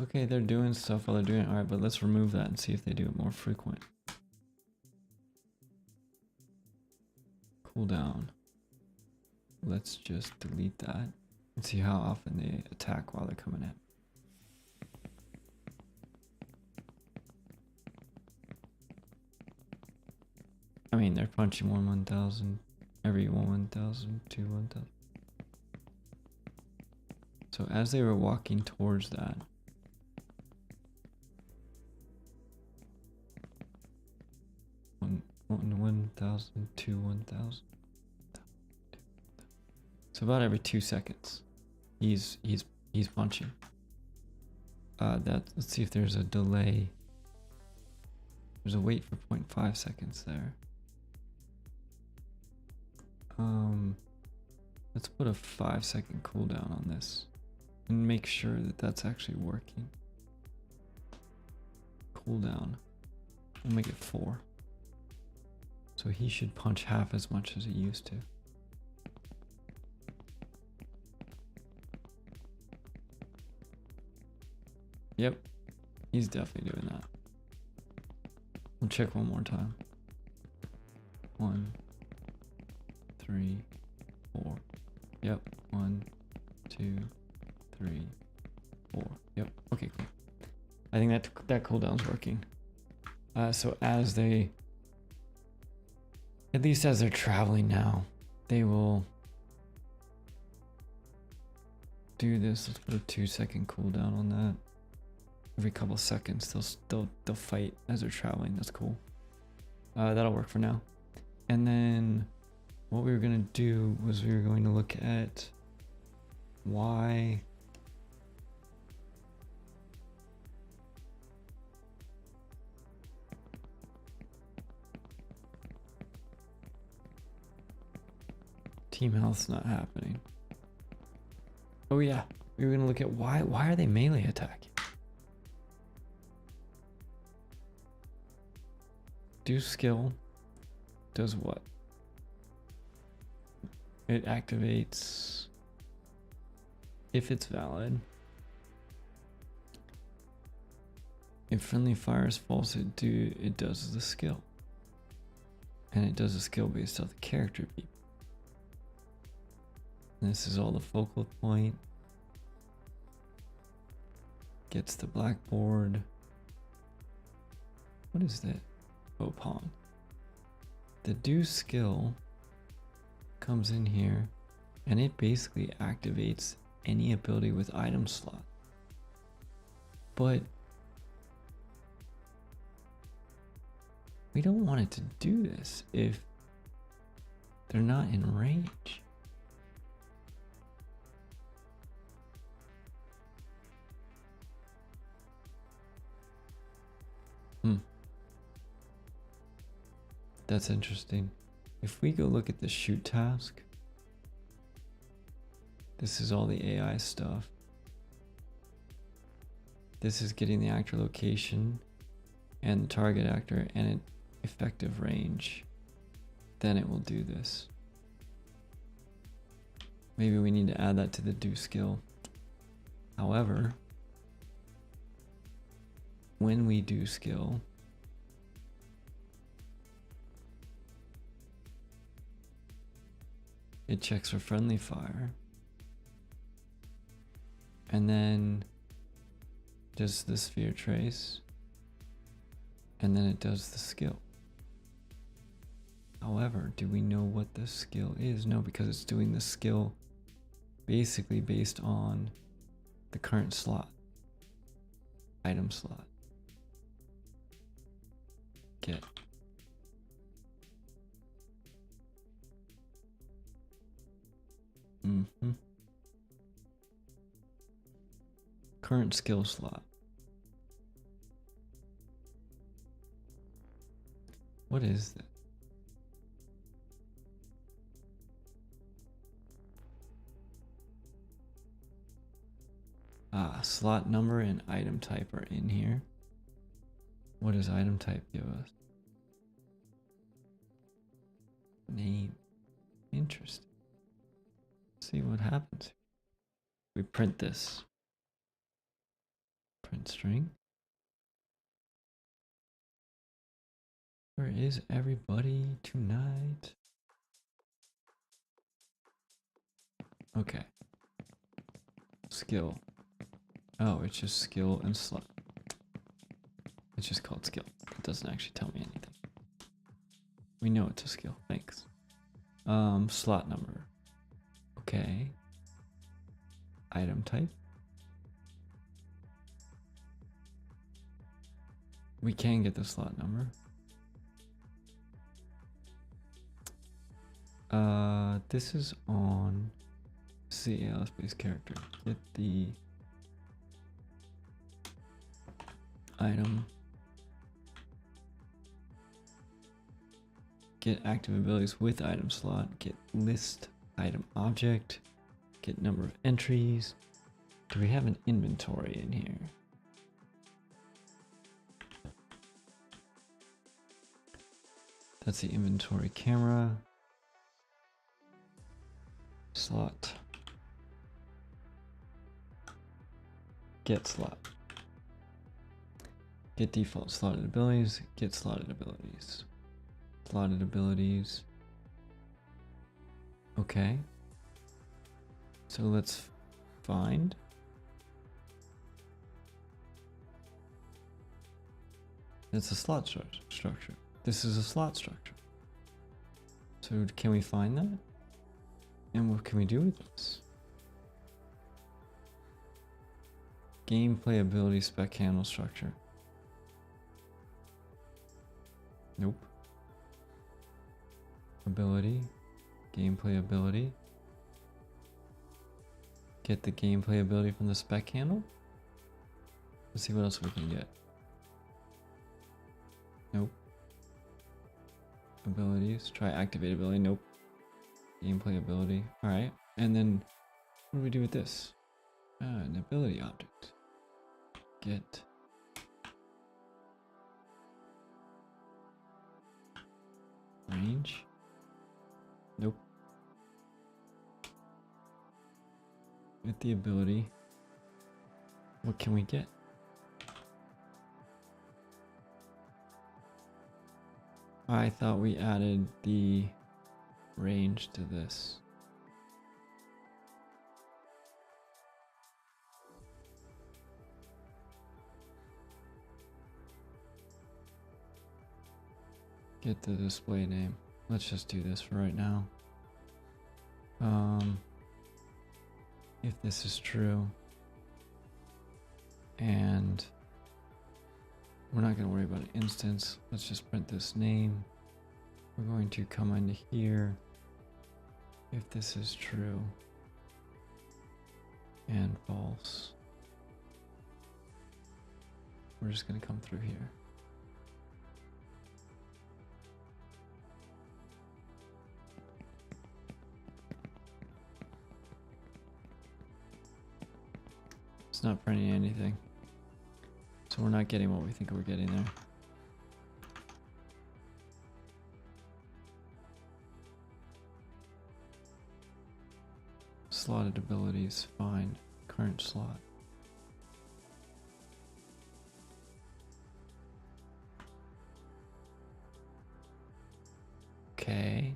Okay, they're doing stuff while they're doing it. Alright, but let's remove that and see if they do it more frequent. Cooldown. Let's just delete that and see how often they attack while they're coming in. I mean, they're punching 1,000 every 1,000, 2, 1,000. So as they were walking towards that, one 1,000, 2, 1,000. So about every 2 seconds, he's punching. Let's see if there's a delay. There's a wait for 0.5 seconds there. Let's put a 5-second cooldown on this and make sure that that's actually working. Cooldown. We'll make it 4. So he should punch half as much as he used to. Yep, he's definitely doing that. We'll check one more time. 1, 3, 4. Yep, 1, 2, 3, 4. Yep, okay, cool. I think that cooldown's working. So as they, at least as they're traveling now, they will do this. Let's put a 2-second cooldown on that. Every couple seconds they'll fight as they're traveling. That's cool. That'll work for now. And then what we were gonna do was we were going to look at why Team health's not happening. Oh yeah, we were gonna look at why are they melee attacking? Do skill does what? It activates if it's valid. If friendly fire is false, it does the skill. And it does a skill based off the character beat. And this is all the focal point. Gets the blackboard. What is that? Oh, pawn. The do skill comes in here and it basically activates any ability with item slot. But we don't want it to do this if they're not in range. That's interesting. If we go look at the shoot task, this is all the AI stuff. This is getting the actor location and the target actor and an effective range. Then it will do this. Maybe we need to add that to the do skill. However, when we do skill, it checks for friendly fire and then does the sphere trace and then it does the skill. However, do we know what the skill is? No, because it's doing the skill basically based on the current slot, item slot. Get. Current skill slot. What is that? Slot number and item type are in here. What does item type give us? Name. Interesting. Let's see what happens. We print this. Print string. Where is everybody tonight? Okay. Skill. Oh, it's just skill and slot. It's just called skill. It doesn't actually tell me anything. We know it's a skill. Thanks. Slot number. Okay. Item type. We can get the slot number. This is on CALS based character. Get the item. Get active abilities with item slot. Get list item object. Get number of entries. Do we have an inventory in here? That's the inventory camera. Slot. Get slot. Get default slotted abilities. Get slotted abilities. Slotted abilities. Okay. So let's find. It's a slot structure. This is a slot structure. So can we find that? And what can we do with this? Gameplay ability spec handle structure. Nope. Ability. Gameplay ability. Get the gameplay ability from the spec handle. Let's see what else we can get. Nope. Abilities. Try activate ability. Nope. Gameplay ability. All right. And then what do we do with this? An ability object. Get range. Nope. With the ability, what can we get? I thought we added the range to this. Get the display name. Let's just do this for right now. If this is true, and we're not going to worry about an instance, let's just print this name. We're going to come into here. If this is true and false, we're just going to come through here. It's not printing anything. So we're not getting what we think we're getting there. Slotted abilities, find current slot. Okay.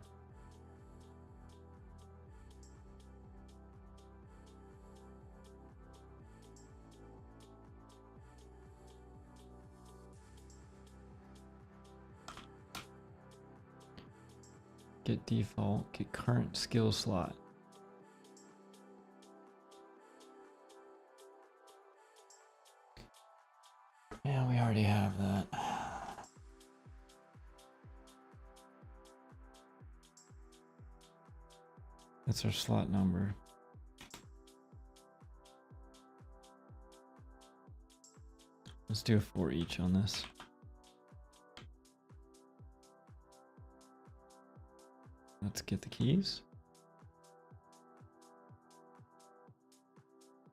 Get default, get current skill slot. Yeah, we already have that. That's our slot number. Let's do a for each on this. Let's get the keys.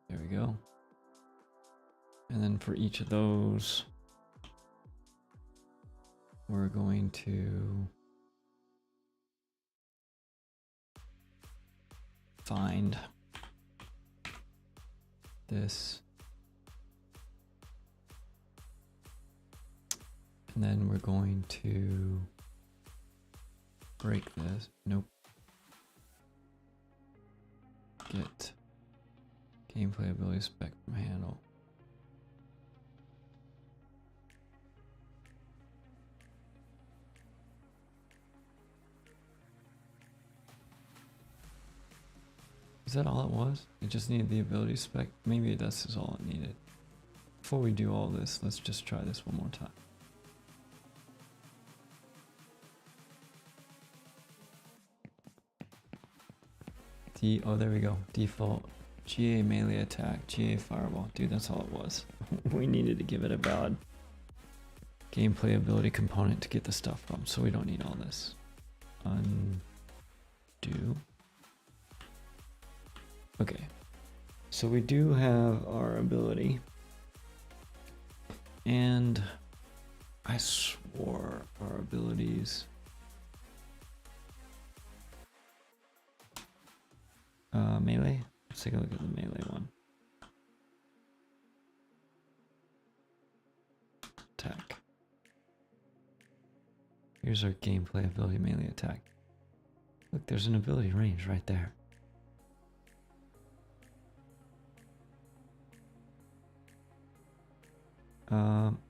There we go. And then for each of those, we're going to find this. And then we're going to break this. Nope. Get gameplay ability spec from handle. Is that all it was? It just needed the ability spec? Maybe this is all it needed. Before we do all this, let's just try this one more time. Oh, there we go. Default GA melee attack, GA fireball. Dude, that's all it was. We needed to give it a valid gameplay ability component to get the stuff from, so we don't need all this. Undo. Okay, so we do have our ability, and I swore our abilities melee. Let's take a look at the melee one. Attack. Here's our gameplay ability melee attack. Look, there's an ability range right there.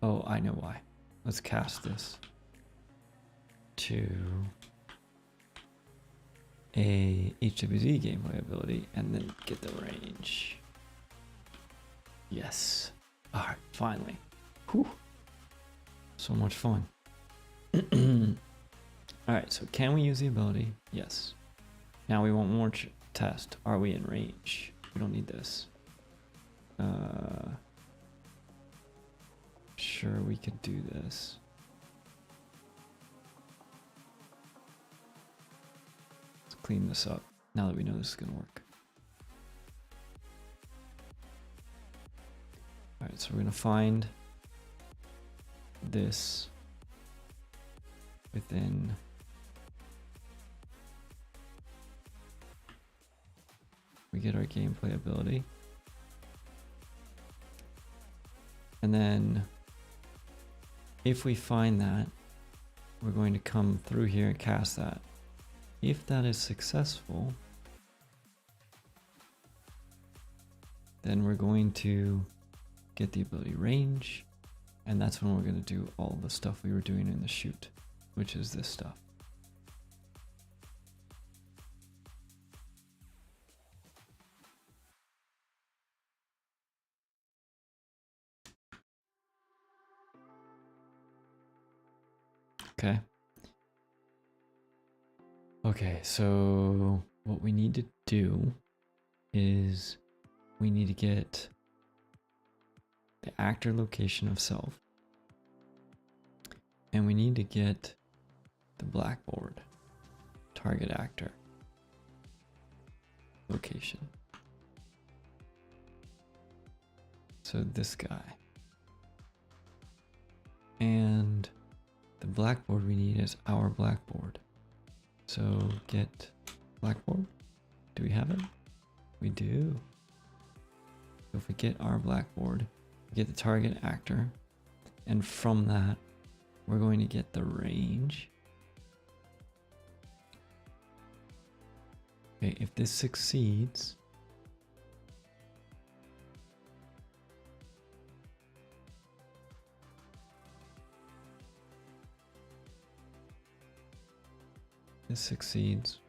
Oh, I know why. Let's cast this to a HWZ gameplay ability and then get the range. Yes. All right, finally. Whew. So much fun. All right, so can we use the ability? Yes. Now we want more test. Are we in range? We don't need this. Sure, we could do this. Let's clean this up now that we know this is going to work. All right, so we're going to find this within we get our gameplay ability. And then if we find that, we're going to come through here and cast that. If that is successful, then we're going to get the ability range, and that's when we're going to do all the stuff we were doing in the shoot, which is this stuff. Okay. Okay, so what we need to do is we need to get the actor location of self, and we need to get the blackboard target actor location. So this guy. And the blackboard we need is our blackboard. So get blackboard. Do we have it? We do. So if we get our blackboard, we get the target actor, and from that we're going to get the range. Okay, if this succeeds,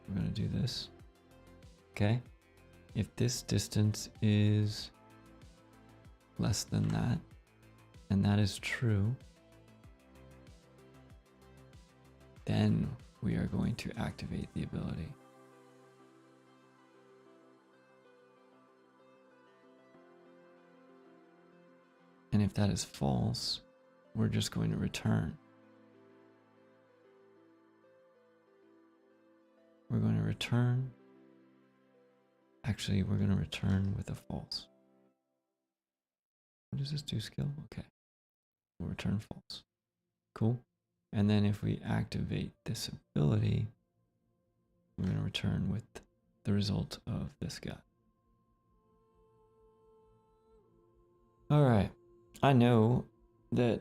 we're going to do this. Okay, if this distance is less than that, and that is true, then we are going to activate the ability. And if that is false, we're just going to return. We're going to return. Actually, we're going to return with a false. What does this do, skill? Okay. We'll return false. Cool. And then if we activate this ability, we're going to return with the result of this guy. All right. I know that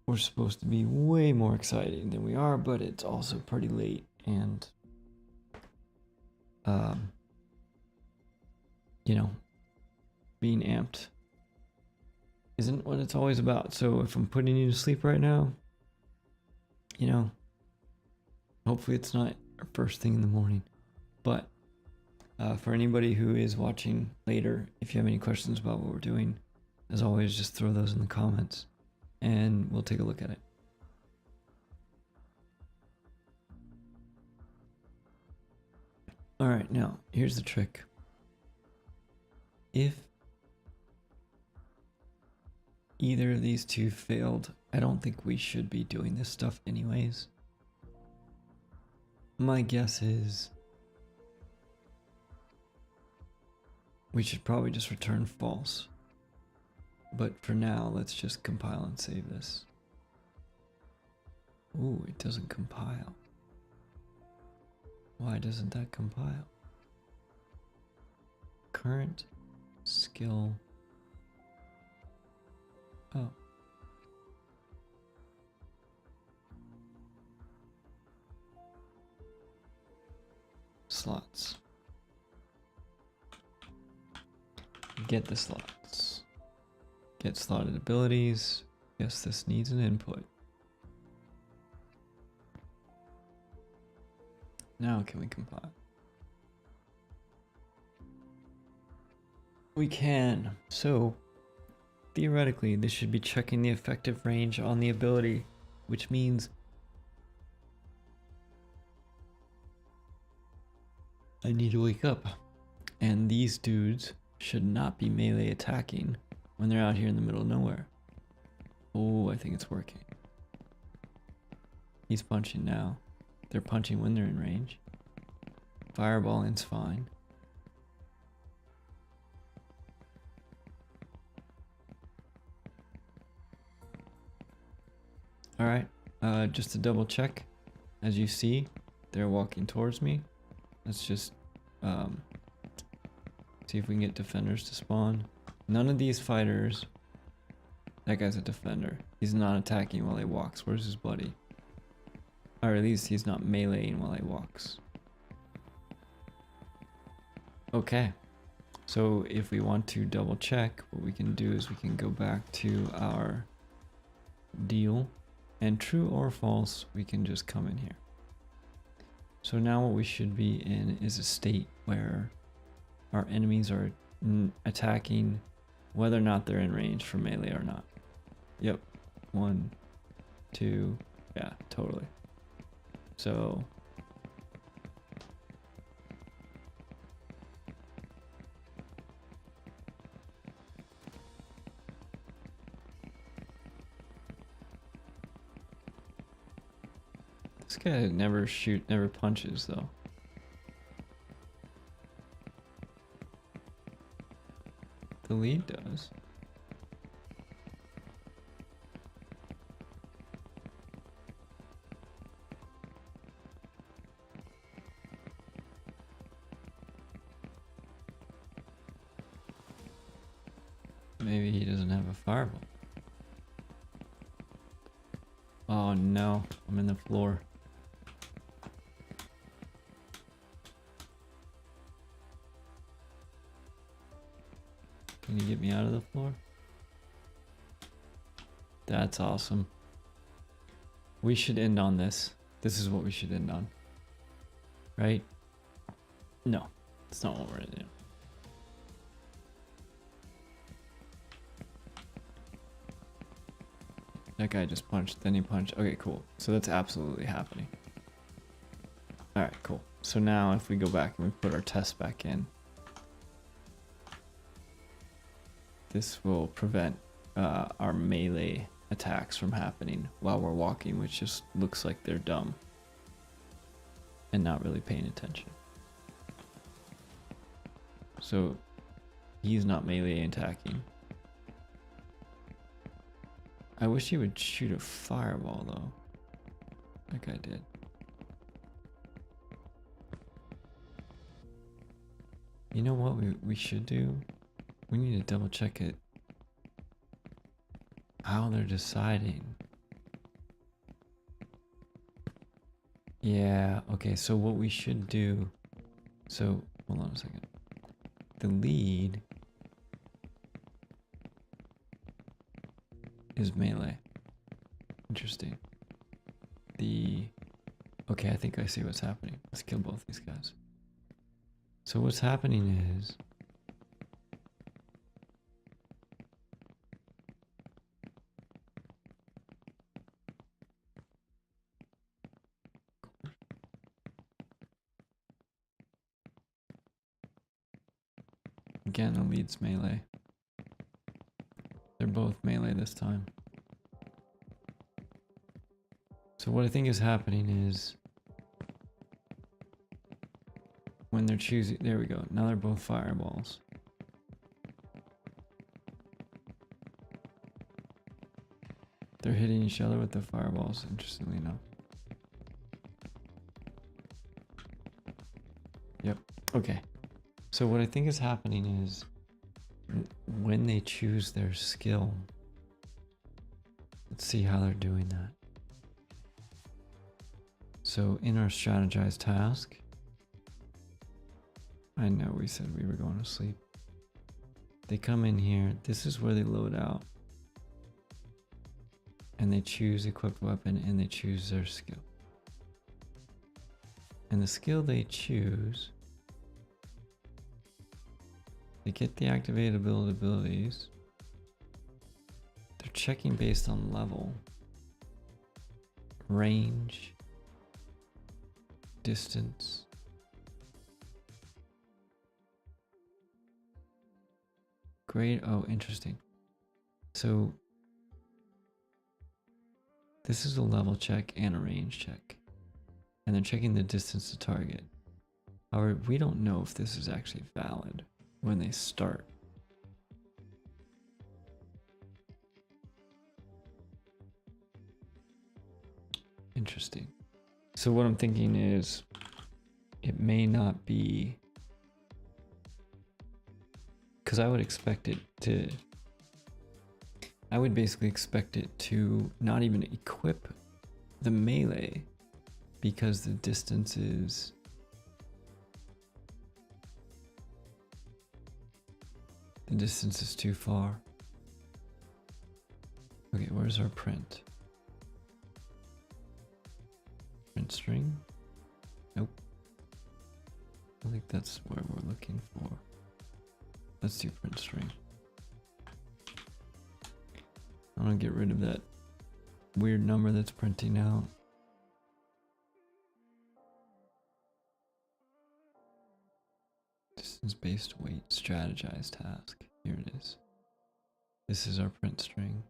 we're supposed to be way more exciting than we are, but it's also pretty late, and you know, being amped isn't what it's always about. So if I'm putting you to sleep right now, you know, hopefully it's not first thing in the morning. But for anybody who is watching later, if you have any questions about what we're doing, as always, just throw those in the comments and we'll take a look at it. All right, now here's the trick. If either of these two failed, I don't think we should be doing this stuff anyways. My guess is we should probably just return false. But for now, let's just compile and save this. Ooh, it doesn't compile. Why doesn't that compile? Current skill. Oh. Slots. Get the slots. Get slotted abilities. Yes, this needs an input. Now can we compile? We can. So theoretically, this should be checking the effective range on the ability, which means I need to wake up. And these dudes should not be melee attacking when they're out here in the middle of nowhere. Oh, I think it's working. He's punching now. They're punching when they're in range. Fireballing's fine. Alright, just to double check, as you see, they're walking towards me. Let's just see if we can get defenders to spawn. None of these fighters... That guy's a defender. He's not attacking while he walks. Where's his buddy? Or at least he's not meleeing while he walks. Okay. So if we want to double check, what we can do is we can go back to our deal. And true or false, we can just come in here. So now what we should be in is a state where our enemies are attacking whether or not they're in range for melee or not. Yep. 1, 2, yeah, totally. So this guy never punches though. The lead does. Maybe he doesn't have a fireball. Oh no, I'm in the floor. Can you get me out of the floor? That's awesome. We should end on this. This is what we should end on. Right? No, that's not what we're gonna do. That guy just punched, then he punched. Okay, cool. So that's absolutely happening. Alright, cool. So now if we go back and we put our test back in, this will prevent our melee attacks from happening while we're walking, which just looks like they're dumb and not really paying attention. So he's not melee attacking. I wish he would shoot a fireball though. That guy did. You know what we should do? We need to double check it. How they're deciding. Yeah, okay, so what we should do. So, hold on a second. The lead is melee. Interesting. Okay, I think I see what's happening. Let's kill both these guys. So what's happening is again, the lead's melee. They're both melee this time. So what I think is happening is when they're choosing, there we go. Now they're both fireballs. They're hitting each other with the fireballs, interestingly enough. Yep. Okay. So what I think is happening is when they choose their skill, let's see how they're doing that. So in our strategize task, I know we said we were going to sleep. They come in here, this is where they load out. And they choose equipped weapon and they choose their skill. And the skill they choose, they get the activated abilities. They're checking based on level, range, distance. Great. Oh, interesting. So this is a level check and a range check. And they're checking the distance to target. However, we don't know if this is actually valid when they start. Interesting. So what I'm thinking is it may not be, because I would expect it to, I would basically expect it to not even equip the melee because the distance is too far. Okay, where's our print? Print string? Nope. I think that's where we're looking for. Let's do print string. I want to get rid of that weird number that's printing out. Distance-based weight strategize task. Here it is. This is our print string.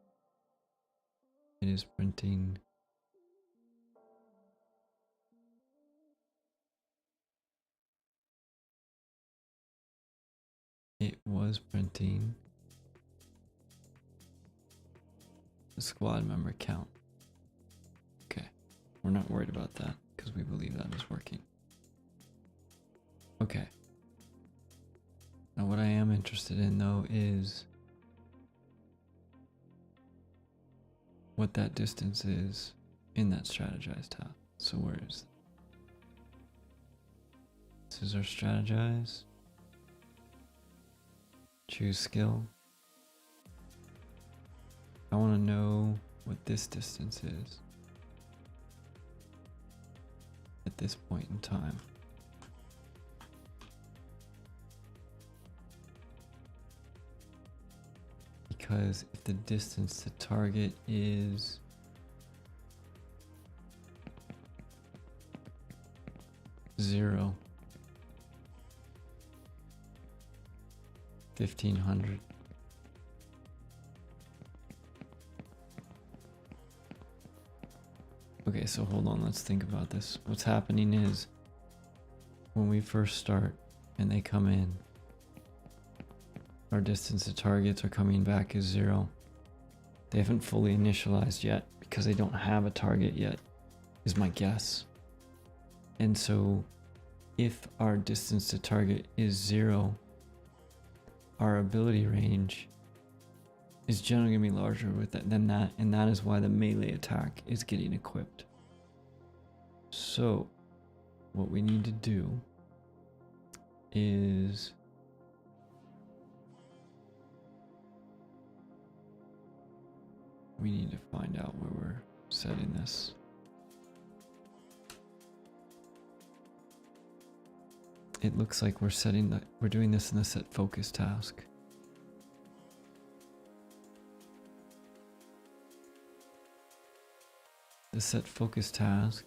It is printing. It was printing the squad member count. Okay, we're not worried about that because we believe that is working. Okay. Now what I am interested in though is what that distance is in that strategize tab. So where is it? This is our strategize. Choose skill. I want to know what this distance is at this point in time. Because if the distance to target is 0, 1500. Okay, so hold on, let's think about this. What's happening is when we first start and they come in, our distance to targets are coming back as 0. They haven't fully initialized yet because they don't have a target yet, is my guess. And so if our distance to target is 0, our ability range is generally going to be larger with that than that, and that is why the melee attack is getting equipped. So what we need to do is we need to find out where we're setting this. It looks like we're doing this in the set focus task. The set focus task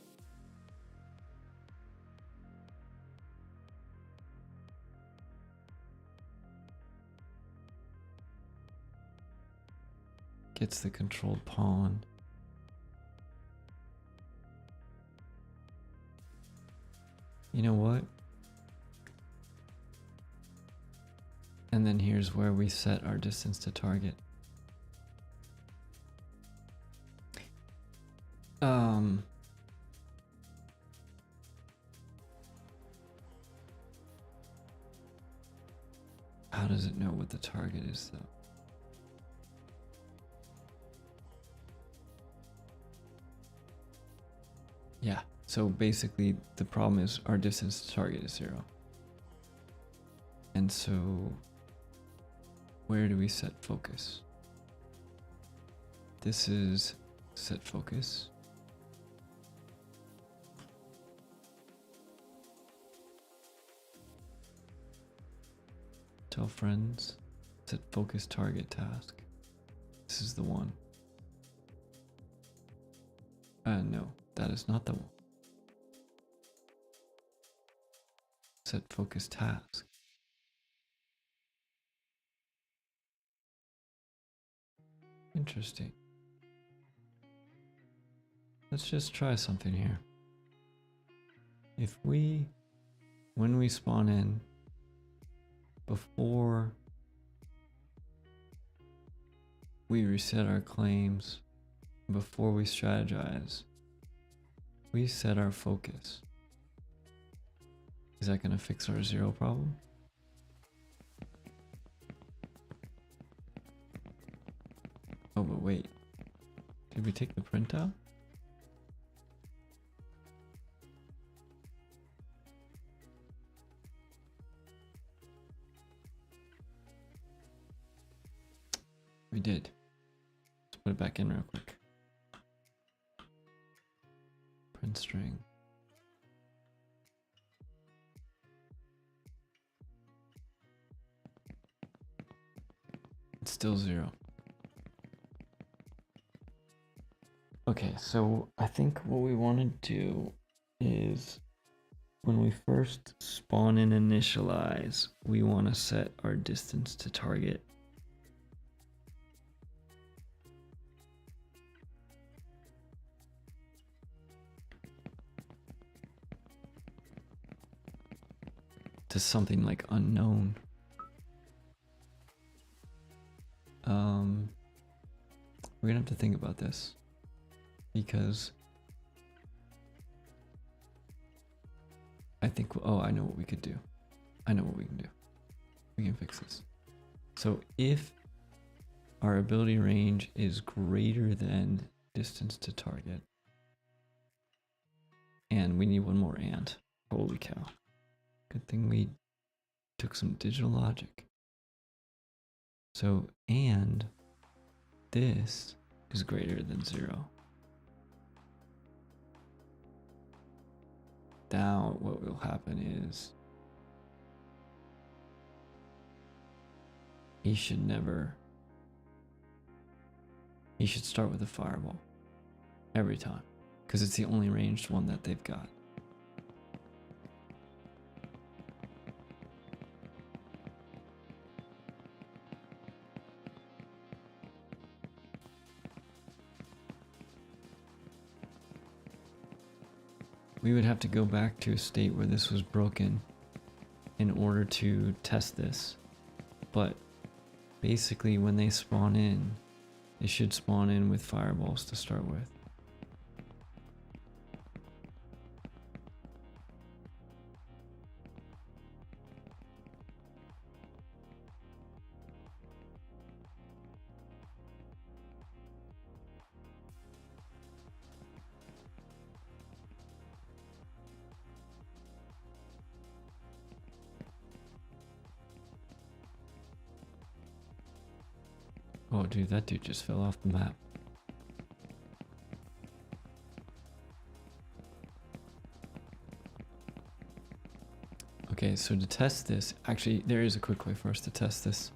gets the controlled pawn. You know what? And then here's where we set our distance to target. How does it know what the target is though? Yeah, so basically the problem is our distance to target is 0. And so where do we set focus? This is set focus. Tell friends, set focus target task. This is the one. No, that is not the one. Set focus task. Interesting. Let's just try something here. If we when we spawn in, before we reset our claims, before we strategize, we set our focus. Is that going to fix our 0 problem? Oh, but wait. Did we take the print out? We did. Let's put it back in real quick. Print string. It's still 0. Okay, so I think what we want to do is when we first spawn and initialize, we want to set our distance to target. To something like unknown. We're gonna have to think about this because I think, oh, I know what we could do. I know what we can do. We can fix this. So if our ability range is greater than distance to target, and we need one more and, holy cow. Good thing we took some digital logic. So, and this is greater than 0. Now what will happen is he should start with a fireball every time because it's the only ranged one that they've got. We would have to go back to a state where this was broken in order to test this. But basically when they spawn in, they should spawn in with fireballs to start with. Oh dude, that dude just fell off the map. Okay, so to test this, actually there is a quick way for us to test this.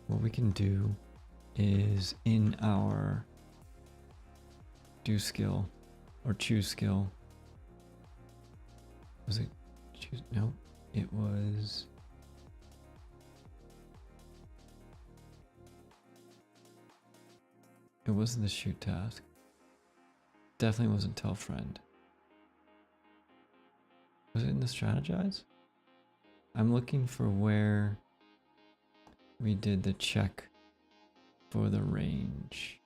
What we can do is in our do skill or choose skill. Was it choose? No, it was. It wasn't the shoot task. Definitely wasn't tell friend. Was it in the strategize? I'm looking for where we did the check for the range.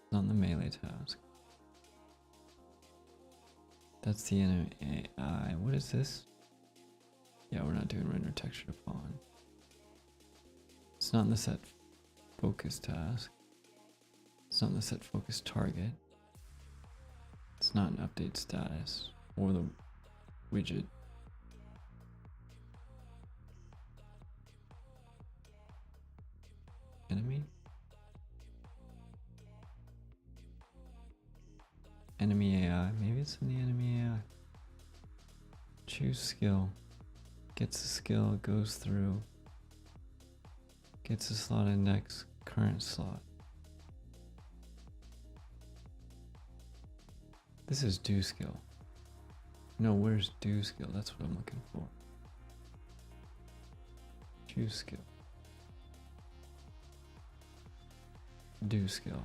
It's not the melee task. That's the enemy AI. What is this? Yeah, we're not doing render texture to pawn. It's not in the set focus task. It's not in the set focus target. It's not an update status or the widget. Enemy? Enemy AI. Maybe it's in the enemy AI. Choose skill. Gets the skill, goes through. Gets the slot index, current slot. This is do skill. No, where's do skill? That's what I'm looking for. Choose skill. do skill.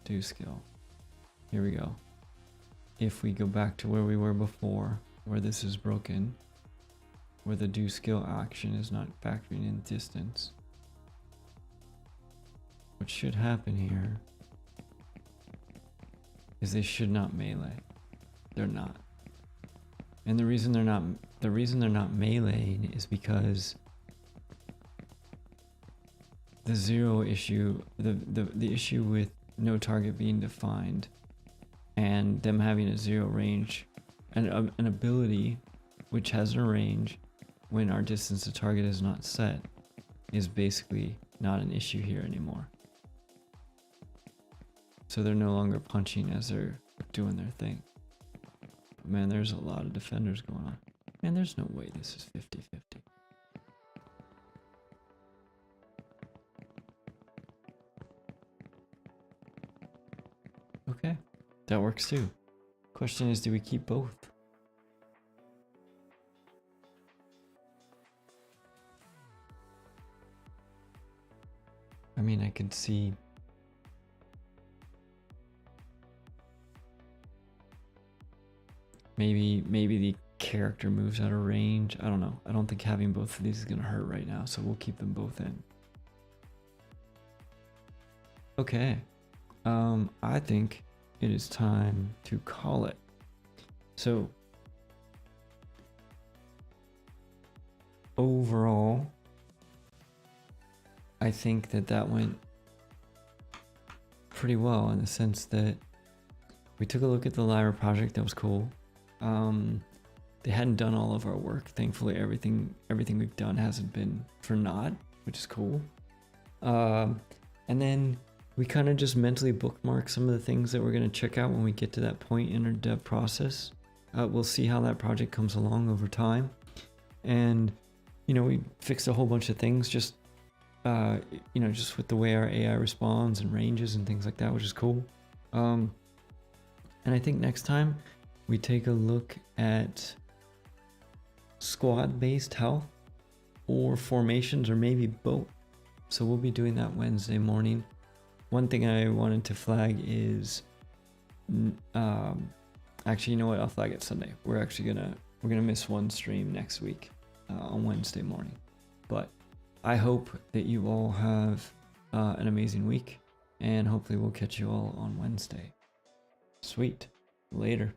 Do skill. Here we go. If we go back to where we were before, where this is broken, where the do skill action is not factoring in distance, what should happen here is they should not melee. They're not. And the reason they're not meleeing is because the zero issue, the issue with no target being defined and them having a zero range and an ability which has a range when our distance to target is not set is basically not an issue here anymore. So they're no longer punching as they're doing their thing. But man, there's a lot of defenders going on. Man, there's no way this is 50-50. Okay, that works too. Question is, do we keep both? I mean, I could see maybe the character moves out of range. I don't know. I don't think having both of these is gonna hurt right now, so we'll keep them both in. Okay. I think it is time to call it. So overall, I think that went pretty well in the sense that we took a look at the Lyra project. That was cool. They hadn't done all of our work. Thankfully, everything we've done hasn't been for naught, which is cool. And then we kind of just mentally bookmark some of the things that we're going to check out when we get to that point in our dev process. We'll see how that project comes along over time. And, you know, we fixed a whole bunch of things just, you know, just with the way our AI responds and ranges and things like that, which is cool. And I think next time we take a look at squad-based health or formations or maybe both. So we'll be doing that Wednesday morning. One thing I wanted to flag is, actually, you know what? I'll flag it Sunday. We're gonna miss one stream next week on Wednesday morning. But I hope that you all have an amazing week, and hopefully we'll catch you all on Wednesday. Sweet. Later.